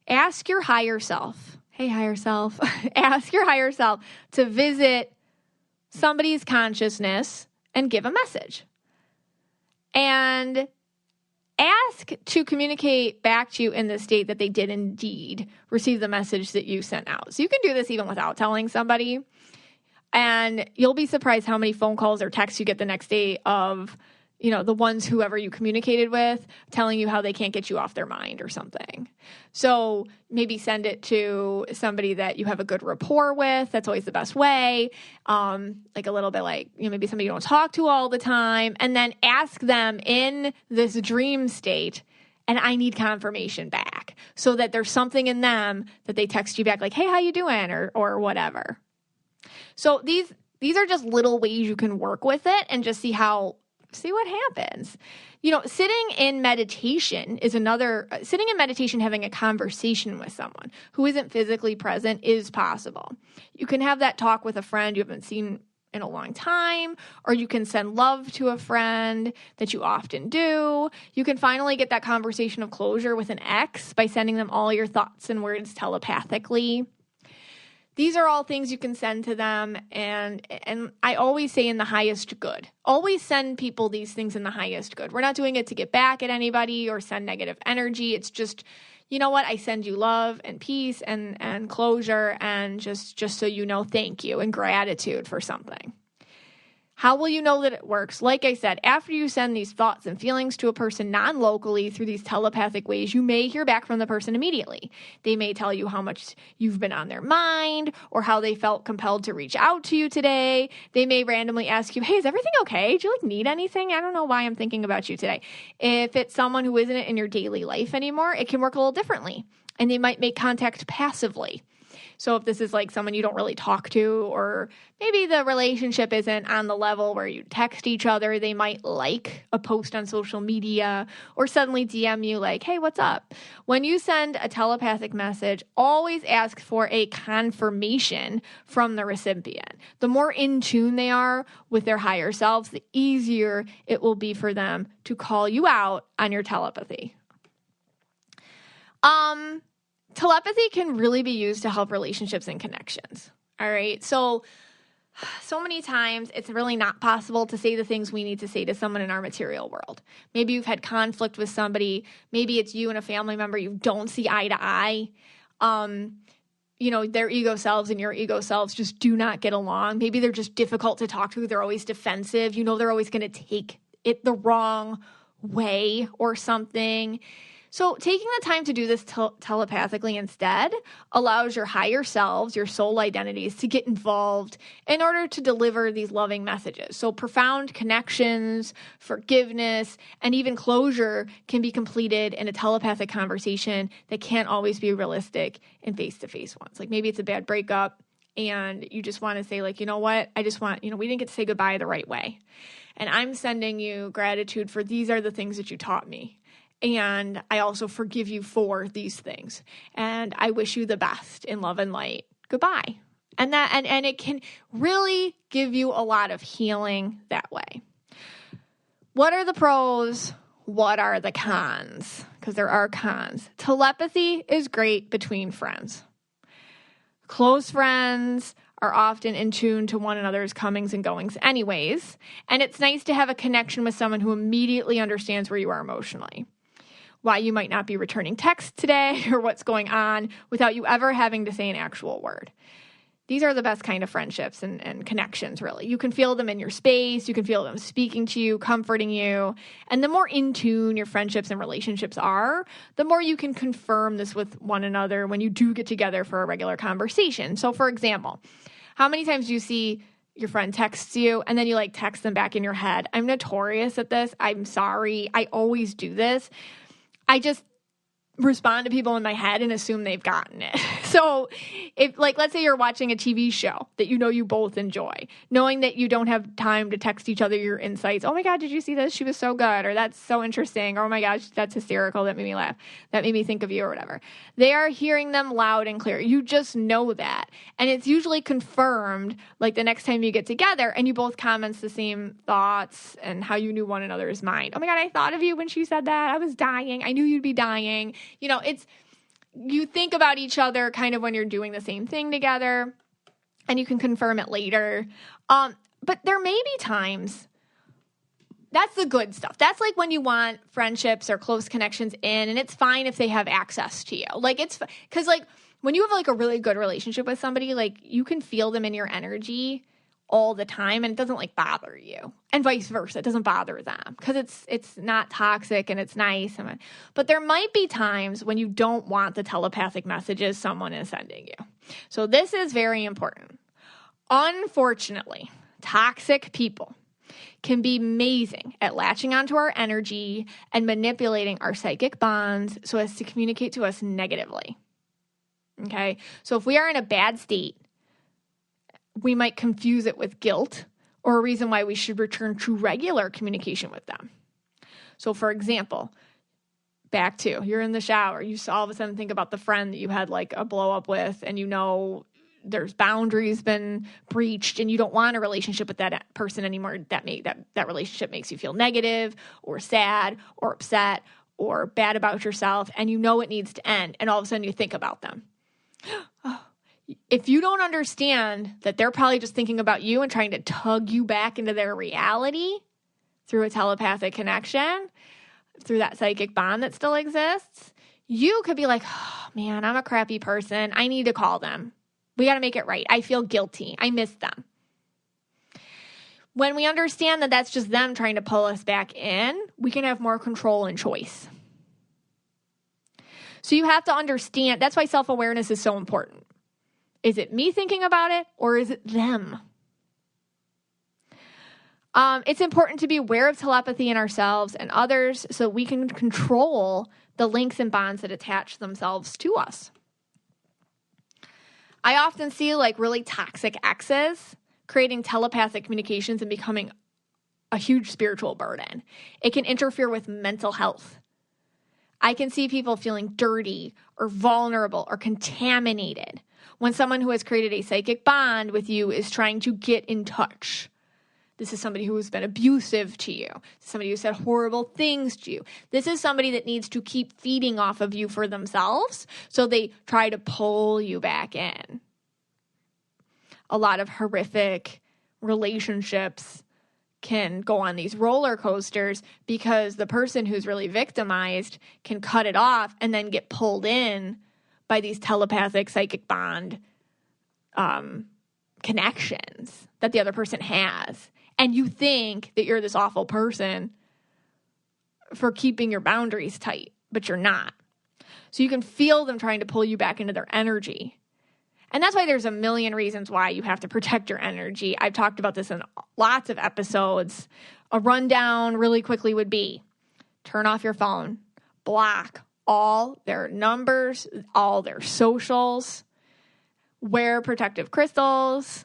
ask your higher self, hey, higher self, ask your higher self to visit somebody's consciousness and give a message. And ask to communicate back to you in the state that they did indeed receive the message that you sent out. So you can do this even without telling somebody. And you'll be surprised how many phone calls or texts you get the next day of, you know, the ones whoever you communicated with telling you how they can't get you off their mind or something. So maybe send it to somebody that you have a good rapport with. That's always the best way. Like a little bit like, you know, maybe somebody you don't talk to all the time. And then ask them in this dream state, and I need confirmation back, so that there's something in them that they text you back like, hey, how you doing? Or whatever. So these are just little ways you can work with it and just see what happens. You know, sitting in meditation, having a conversation with someone who isn't physically present is possible. You can have that talk with a friend you haven't seen in a long time, or you can send love to a friend that you often do. You can finally get that conversation of closure with an ex by sending them all your thoughts and words telepathically. These are all things you can send to them, and I always say in the highest good. Always send people these things in the highest good. We're not doing it to get back at anybody or send negative energy. It's just, you know what, I send you love and peace and closure, and just so you know, thank you and gratitude for something. How will you know that it works? Like I said, after you send these thoughts and feelings to a person non-locally through these telepathic ways, you may hear back from the person immediately. They may tell you how much you've been on their mind or how they felt compelled to reach out to you today. They may randomly ask you, hey, is everything okay? Do you need anything? I don't know why I'm thinking about you today. If it's someone who isn't in your daily life anymore, it can work a little differently. And they might make contact passively. So if this is like someone you don't really talk to, or maybe the relationship isn't on the level where you text each other, they might like a post on social media or suddenly DM you like, hey, what's up? When you send a telepathic message, always ask for a confirmation from the recipient. The more in tune they are with their higher selves, the easier it will be for them to call you out on your telepathy. Telepathy can really be used to help relationships and connections. All right. So many times it's really not possible to say the things we need to say to someone in our material world. Maybe you've had conflict with somebody. Maybe it's you and a family member you don't see eye to eye. You know, their ego selves and your ego selves just do not get along. Maybe they're just difficult to talk to. They're always defensive. You know, they're always going to take it the wrong way or something. So taking the time to do this telepathically instead allows your higher selves, your soul identities, to get involved in order to deliver these loving messages. So profound connections, forgiveness, and even closure can be completed in a telepathic conversation that can't always be realistic in face-to-face ones. Like maybe it's a bad breakup and you just want to say like, you know what, I just want, we didn't get to say goodbye the right way. And I'm sending you gratitude for these are the things that you taught me. And I also forgive you for these things. And I wish you the best in love and light. Goodbye. And it can really give you a lot of healing that way. What are the pros? What are the cons? Because there are cons. Telepathy is great between friends. Close friends are often in tune to one another's comings and goings anyways. And it's nice to have a connection with someone who immediately understands where you are emotionally. Why you might not be returning texts today or what's going on without you ever having to say an actual word. These are the best kind of friendships and connections, really. You can feel them in your space. You can feel them speaking to you, comforting you. And the more in tune your friendships and relationships are, the more you can confirm this with one another when you do get together for a regular conversation. So, for example, how many times do you see your friend texts you and then you like text them back in your head? I'm notorious at this. I'm sorry. I always do this. I just respond to people in my head and assume they've gotten it. So if, like, let's say you're watching a TV show that you know you both enjoy, knowing that you don't have time to text each other your insights. Oh my God, did you see this? She was so good. Or that's so interesting. Or oh my gosh, that's hysterical. That made me laugh. That made me think of you or whatever. They are hearing them loud and clear. You just know that. And it's usually confirmed like the next time you get together and you both comments the same thoughts and how you knew one another's mind. Oh my God, I thought of you when she said that. I was dying. I knew you'd be dying. You know, you think about each other kind of when you're doing the same thing together, and you can confirm it later. But there may be times, that's the good stuff. That's like when you want friendships or close connections in, and it's fine if they have access to you. Like it's, because like when you have like a really good relationship with somebody, like you can feel them in your energy all the time and it doesn't like bother you, and vice versa. It doesn't bother them because it's not toxic and it's nice. But there might be times when you don't want the telepathic messages someone is sending you. So this is very important. Unfortunately, toxic people can be amazing at latching onto our energy and manipulating our psychic bonds so as to communicate to us negatively. Okay? So if we are in a bad state, we might confuse it with guilt or a reason why we should return to regular communication with them. So, for example, back to, you're in the shower, you all of a sudden think about the friend that you had like a blow up with, and you know there's boundaries been breached and you don't want a relationship with that person anymore. That relationship makes you feel negative or sad or upset or bad about yourself, and you know it needs to end, and all of a sudden you think about them. If you don't understand that they're probably just thinking about you and trying to tug you back into their reality through a telepathic connection, through that psychic bond that still exists, you could be like, oh, man, I'm a crappy person. I need to call them. We got to make it right. I feel guilty. I miss them. When we understand that that's just them trying to pull us back in, we can have more control and choice. So you have to understand, that's why self-awareness is so important. Is it me thinking about it, or is it them? It's important to be aware of telepathy in ourselves and others so we can control the links and bonds that attach themselves to us. I often see like really toxic exes creating telepathic communications and becoming a huge spiritual burden. It can interfere with mental health. I can see people feeling dirty or vulnerable or contaminated when someone who has created a psychic bond with you is trying to get in touch. This is somebody who has been abusive to you, somebody who said horrible things to you. This is somebody that needs to keep feeding off of you for themselves, so they try to pull you back in. A lot of horrific relationships can go on these roller coasters because the person who's really victimized can cut it off and then get pulled in by these telepathic psychic bond connections that the other person has. And you think that you're this awful person for keeping your boundaries tight, but you're not. So you can feel them trying to pull you back into their energy. And that's why there's a million reasons why you have to protect your energy. I've talked about this in lots of episodes. A rundown really quickly would be turn off your phone, block all their numbers, all their socials, wear protective crystals.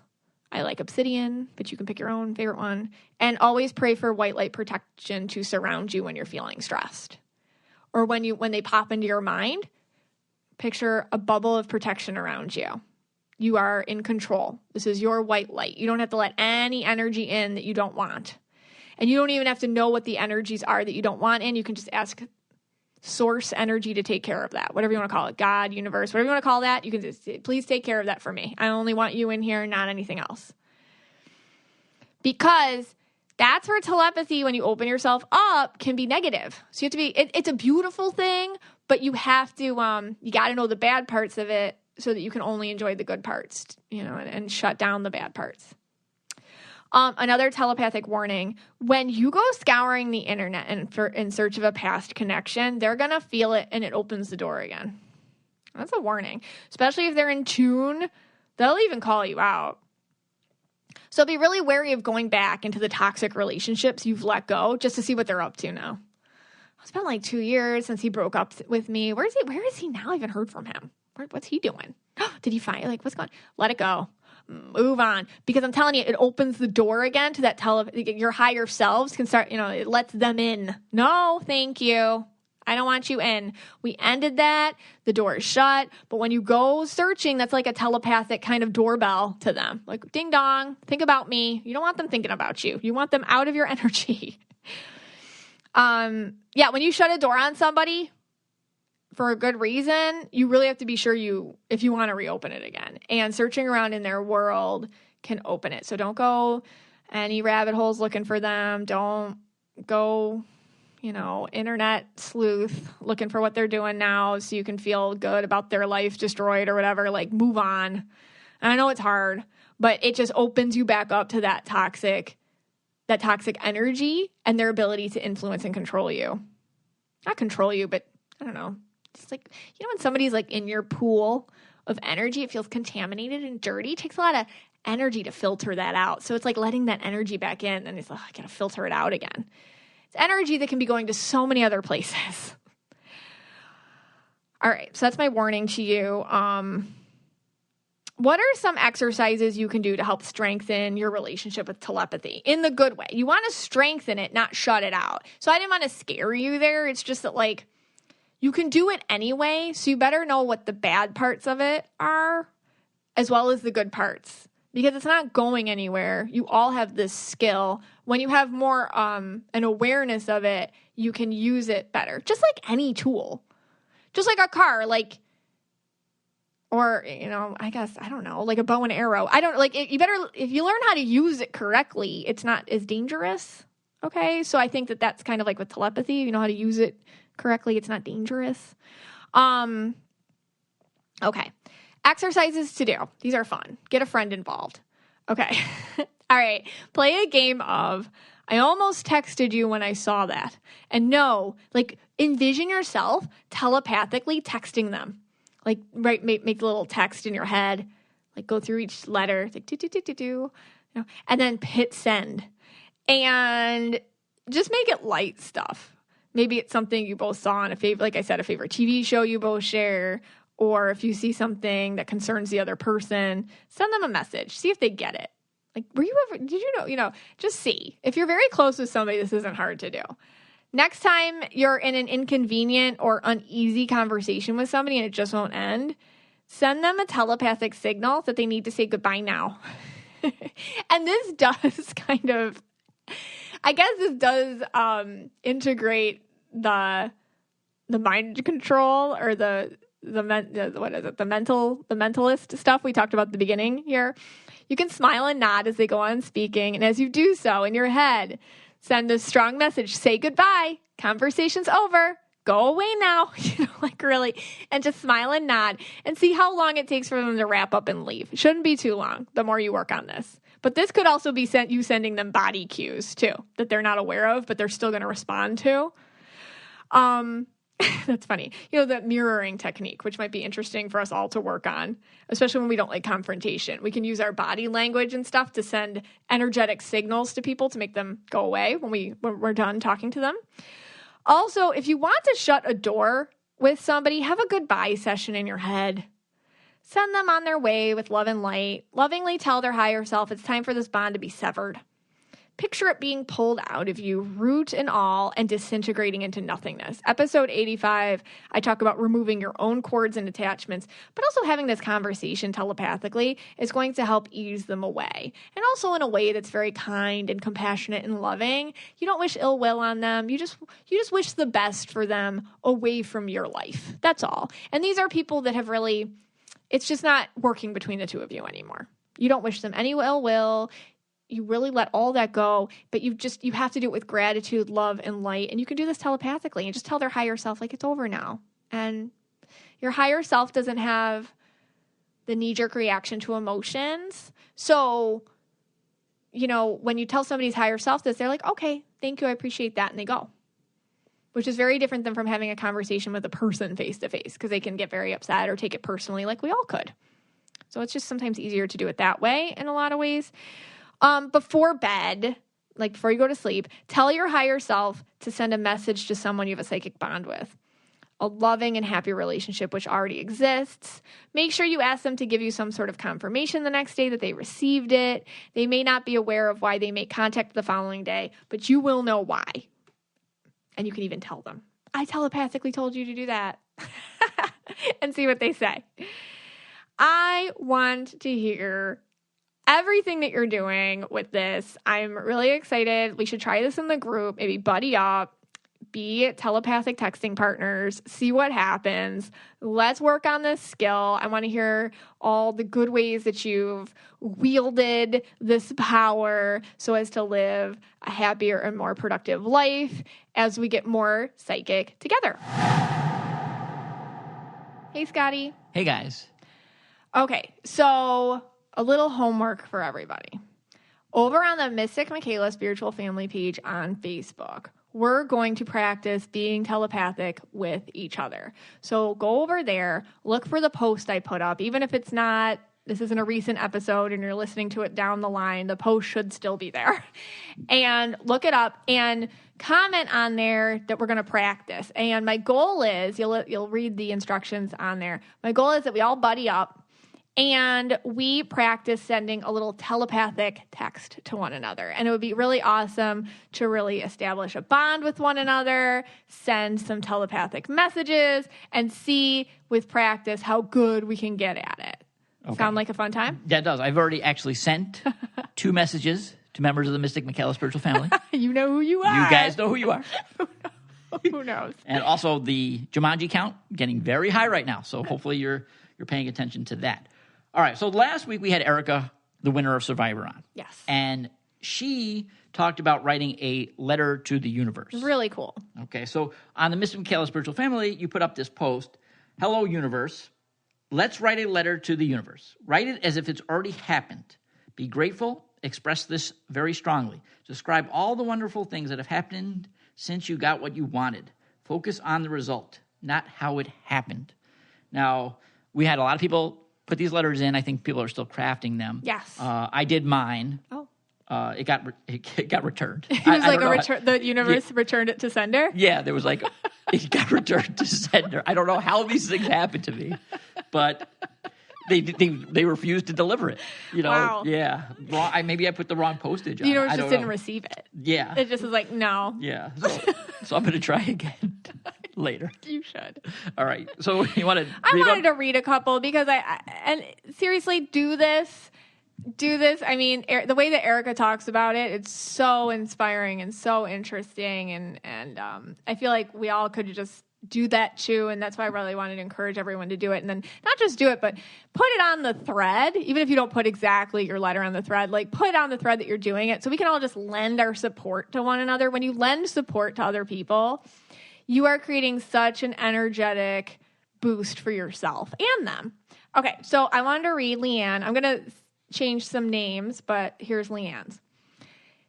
I like obsidian, but you can pick your own favorite one. And always pray for white light protection to surround you when you're feeling stressed. Or when they pop into your mind, picture a bubble of protection around you. You are in control. This is your white light. You don't have to let any energy in that you don't want. And you don't even have to know what the energies are that you don't want in. You can just ask source energy to take care of that. Whatever you want to call it. God, universe, whatever you want to call that. You can just, please take care of that for me. I only want you in here, not anything else. Because that's where telepathy, when you open yourself up, can be negative. So you have to be, it's a beautiful thing, but you have to, you got to know the bad parts of it so that you can only enjoy the good parts, and shut down the bad parts. Another telepathic warning, when you go scouring the internet in search of a past connection, they're going to feel it and it opens the door again. That's a warning. Especially if they're in tune, they'll even call you out. So be really wary of going back into the toxic relationships you've let go just to see what they're up to now. It's been like 2 years since he broke up with me. Where is he now? I haven't heard from him. What's he doing? Did you find, like, what's going on? Let it go. Move on. Because I'm telling you, it opens the door again to that your higher selves can start, it lets them in. No, thank you. I don't want you in. We ended that. The door is shut. But when you go searching, that's like a telepathic kind of doorbell to them. Like, ding dong, think about me. You don't want them thinking about you. You want them out of your energy. When you shut a door on somebody for a good reason, you really have to be sure if you want to reopen it again. And searching around in their world can open it. So don't go any rabbit holes looking for them. Don't go internet sleuth looking for what they're doing now so you can feel good about their life destroyed or whatever. Like, move on. And I know it's hard, but it just opens you back up to that toxic energy and their ability to influence and control you. Not control you, but I don't know. It's like, when somebody's like in your pool of energy, it feels contaminated and dirty. It takes a lot of energy to filter that out. So it's like letting that energy back in, and it's like, I got to filter it out again. It's energy that can be going to so many other places. All right, so that's my warning to you. What are some exercises you can do to help strengthen your relationship with telepathy in the good way? You want to strengthen it, not shut it out. So I didn't want to scare you there. It's just that, like, you can do it anyway, so you better know what the bad parts of it are as well as the good parts, because it's not going anywhere. You all have this skill. When you have more an awareness of it, you can use it better. Just like any tool. Just like a car, or, I guess, I don't know, like a bow and arrow. If you learn how to use it correctly, it's not as dangerous. Okay? So I think that that's kind of like with telepathy. You know how to use it correctly, it's not dangerous. Okay. Exercises to do. These are fun. Get a friend involved. Okay. All right. Play a game of, I almost texted you when I saw that. And no, envision yourself telepathically texting them. Make a little text in your head. Go through each letter. And then hit send. And just make it light stuff. Maybe it's something you both saw on a favorite TV show you both share, or if you see something that concerns the other person, send them a message. See if they get it. Did you know, just see. If you're very close with somebody, this isn't hard to do. Next time you're in an inconvenient or uneasy conversation with somebody and it just won't end, send them a telepathic signal that they need to say goodbye now. And this does integrate the mind control or the mentalist stuff we talked about at the beginning here. You can smile and nod as they go on speaking, and as you do so in your head, send a strong message. Say goodbye. Conversation's over. Go away now. Really, and just smile and nod and see how long it takes for them to wrap up and leave. It shouldn't be too long. The more you work on this. But this could also be sending them body cues too that they're not aware of, but they're still going to respond to. That's funny. The mirroring technique, which might be interesting for us all to work on, especially when we don't like confrontation. We can use our body language and stuff to send energetic signals to people to make them go away when we're done talking to them. Also, if you want to shut a door with somebody, have a goodbye session in your head. Send them on their way with love and light. Lovingly tell their higher self it's time for this bond to be severed. Picture it being pulled out of you, root and all, and disintegrating into nothingness. Episode 85, I talk about removing your own cords and attachments, but also having this conversation telepathically is going to help ease them away. And also in a way that's very kind and compassionate and loving. You don't wish ill will on them. You just wish the best for them away from your life. That's all. And these are people that have really, it's just not working between the two of you anymore. You don't wish them any ill will. You really let all that go, but you have to do it with gratitude, love, and light. And you can do this telepathically and just tell their higher self, it's over now. And your higher self doesn't have the knee-jerk reaction to emotions. So, when you tell somebody's higher self this, they're like, okay, thank you, I appreciate that. And they go, which is very different than from having a conversation with a person face-to-face, because they can get very upset or take it personally like we all could. So it's just sometimes easier to do it that way in a lot of ways. Before bed, before you go to sleep, tell your higher self to send a message to someone you have a psychic bond with. a loving and happy relationship which already exists. Make sure you ask them to give you some sort of confirmation the next day that they received it. They may not be aware of why they make contact the following day, but you will know why. And you can even tell them, I telepathically told you to do that. And see what they say. I want to hear everything that you're doing with this. I'm really excited. We should try this in the group, maybe buddy up, be telepathic texting partners, see what happens. Let's work on this skill. I want to hear all the good ways that you've wielded this power so as to live a happier and more productive life as we get more psychic together. Hey, Scotty. Hey, guys. Okay, so a little homework for everybody. Over on the Mystic Michaela Spiritual Family page on Facebook, we're going to practice being telepathic with each other. So go over there, look for the post I put up. Even if it's not, this isn't a recent episode and you're listening to it down the line, the post should still be there. And look it up and comment on there that we're going to practice. And my goal is, you'll read the instructions on there. My goal is that we all buddy up and we practice sending a little telepathic text to one another. And it would be really awesome to really establish a bond with one another, send some telepathic messages, and see with practice how good we can get at it. Okay. Sound like a fun time? Yeah, it does. I've already actually sent 2 messages to members of the Mystic Michaela Spiritual Family. You know who you are. You guys know who you are. Who knows? And also the Jumanji count getting very high right now. So hopefully you're paying attention to that. All right, so last week we had Erica, the winner of Survivor, on. Yes. And she talked about writing a letter to the universe. Really cool. Okay, so on the Mystic Michaela Spiritual Family, you put up this post, Hello, universe. Let's write a letter to the universe. Write it as if it's already happened. Be grateful. Express this very strongly. Describe all the wonderful things that have happened since you got what you wanted. Focus on the result, not how it happened. Now, we had a lot of people put these letters in. I think people are still crafting them. Yes. I did mine. Oh. It got returned. It was like a return. The universe returned it to sender? Yeah, there was like, it got returned to sender. I don't know how these things happened to me, but they refused to deliver it. You know, wow. Yeah. Maybe I put the wrong postage on it. The universe just didn't receive it. Yeah. It just was like, no. Yeah. So I'm going to try again later. You should. All right. So you want to I wanted to read a couple because and seriously, do this. I mean, the way that Erica talks about it, it's so inspiring and so interesting. And I feel like we all could just do that too. And that's why I really wanted to encourage everyone to do it. And then not just do it, but put it on the thread. Even if you don't put exactly your letter on the thread, like put on the thread that you're doing it so we can all just lend our support to one another. When you lend support to other people, you are creating such an energetic boost for yourself and them. Okay, so I wanted to read Leanne. I'm going to change some names, but here's Leanne's.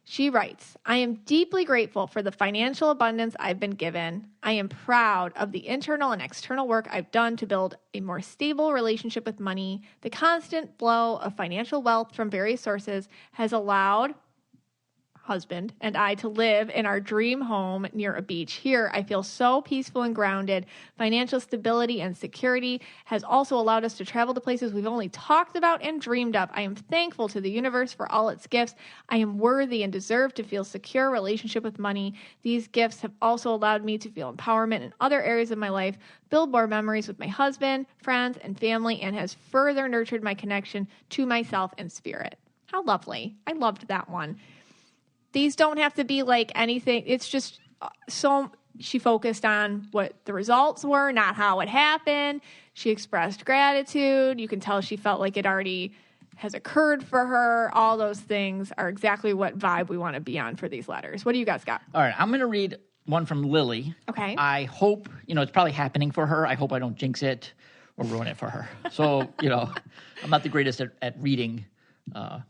She writes, I am deeply grateful for the financial abundance I've been given. I am proud of the internal and external work I've done to build a more stable relationship with money. The constant flow of financial wealth from various sources has allowed husband and I to live in our dream home near a beach. Here, I feel so peaceful and grounded. Financial stability and security has also allowed us to travel to places we've only talked about and dreamed of. I am thankful to the universe for all its gifts. I am worthy and deserve to feel secure relationship with money. These gifts have also allowed me to feel empowerment in other areas of my life, build more memories with my husband, friends, and family, and has further nurtured my connection to myself and spirit. How lovely. I loved that one. These don't have to be like anything. It's just so she focused on what the results were, not how it happened. She expressed gratitude. You can tell she felt like it already has occurred for her. All those things are exactly what vibe we want to be on for these letters. What do you guys got? All right, I'm going to read one from Lily. Okay. I hope, it's probably happening for her. I hope I don't jinx it or ruin it for her. So, I'm not the greatest at reading,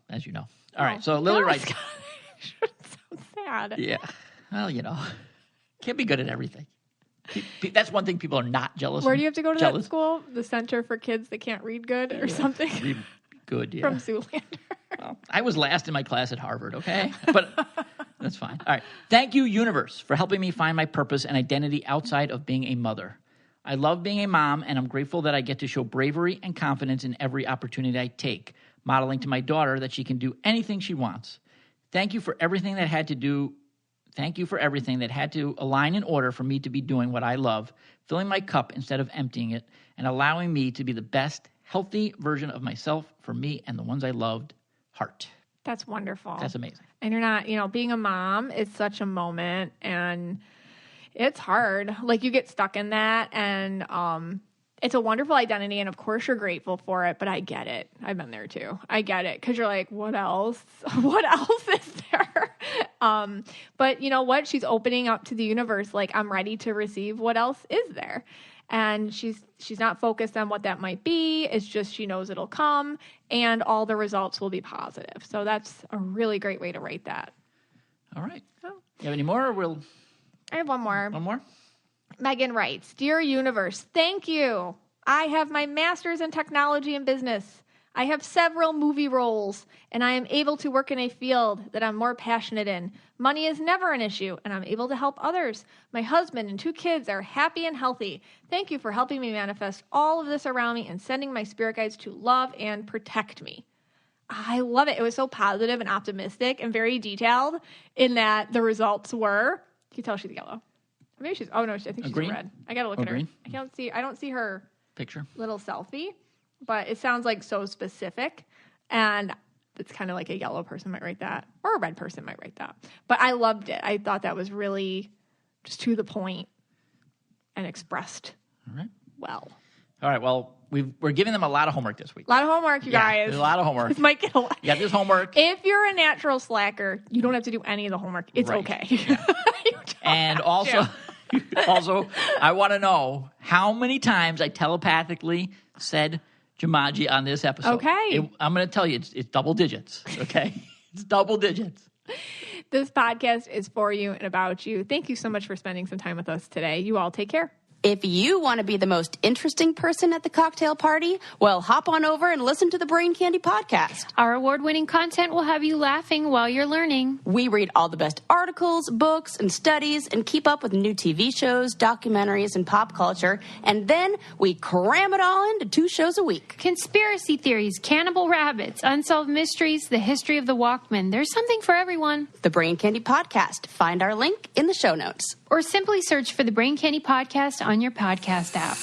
as you know. All right, so Lily writes... It's so sad. Yeah. Well, can't be good at everything. That's one thing people are not jealous of. Where do you have to go to that school? The Center for Kids That Can't Read Good or something? Read good, yeah. From Zoolander. Well, I was last in my class at Harvard, okay? But that's fine. All right. Thank you, universe, for helping me find my purpose and identity outside of being a mother. I love being a mom, and I'm grateful that I get to show bravery and confidence in every opportunity I take, modeling to my daughter that she can do anything she wants. Thank you for everything that had to align in order for me to be doing what I love, filling my cup instead of emptying it, and allowing me to be the best, healthy version of myself for me and the ones I loved. Heart. That's wonderful. That's amazing. And you're not, being a mom is such a moment, and it's hard. Like, you get stuck in that, and it's a wonderful identity, and of course you're grateful for it, but I get it. I've been there too. I get it, because you're like, what else? What else is there? But you know what? She's opening up to the universe, like, I'm ready to receive what else is there. And she's not focused on what that might be. It's just she knows it'll come, and all the results will be positive. So that's a really great way to rate that. All right. You have any more, or I have one more. One more? Megan writes, Dear Universe, thank you. I have my master's in technology and business. I have several movie roles, and I am able to work in a field that I'm more passionate in. Money is never an issue, and I'm able to help others. My husband and 2 kids are happy and healthy. Thank you for helping me manifest all of this around me and sending my spirit guides to love and protect me. I love it. It was so positive and optimistic and very detailed in that the results were, you can tell she's yellow. Maybe she's, I think she's red. I got to look at her. Green? I don't see her picture. Little selfie, but it sounds like so specific, and it's kind of like a yellow person might write that, or a red person might write that. But I loved it. I thought that was really just to the point and expressed well. All right. Well, we're giving them a lot of homework this week. A lot of homework, you guys. There's a lot of homework. This might get a lot. You got this homework. If you're a natural slacker, you don't have to do any of the homework. It's okay. Yeah. And also, I want to know how many times I telepathically said Jumanji on this episode. Okay. I'm going to tell you, it's double digits, okay? It's double digits. This podcast is for you and about you. Thank you so much for spending some time with us today. You all take care. If you want to be the most interesting person at the cocktail party, well, hop on over and listen to the Brain Candy podcast. Our award-winning content will have you laughing while you're learning. We read all the best articles, books, and studies and keep up with new TV shows, documentaries, and pop culture. And then we cram it all into 2 shows a week. Conspiracy theories, cannibal rabbits, unsolved mysteries, the history of the Walkman. There's something for everyone. The Brain Candy podcast. Find our link in the show notes. Or simply search for the Brain Candy podcast on your podcast app.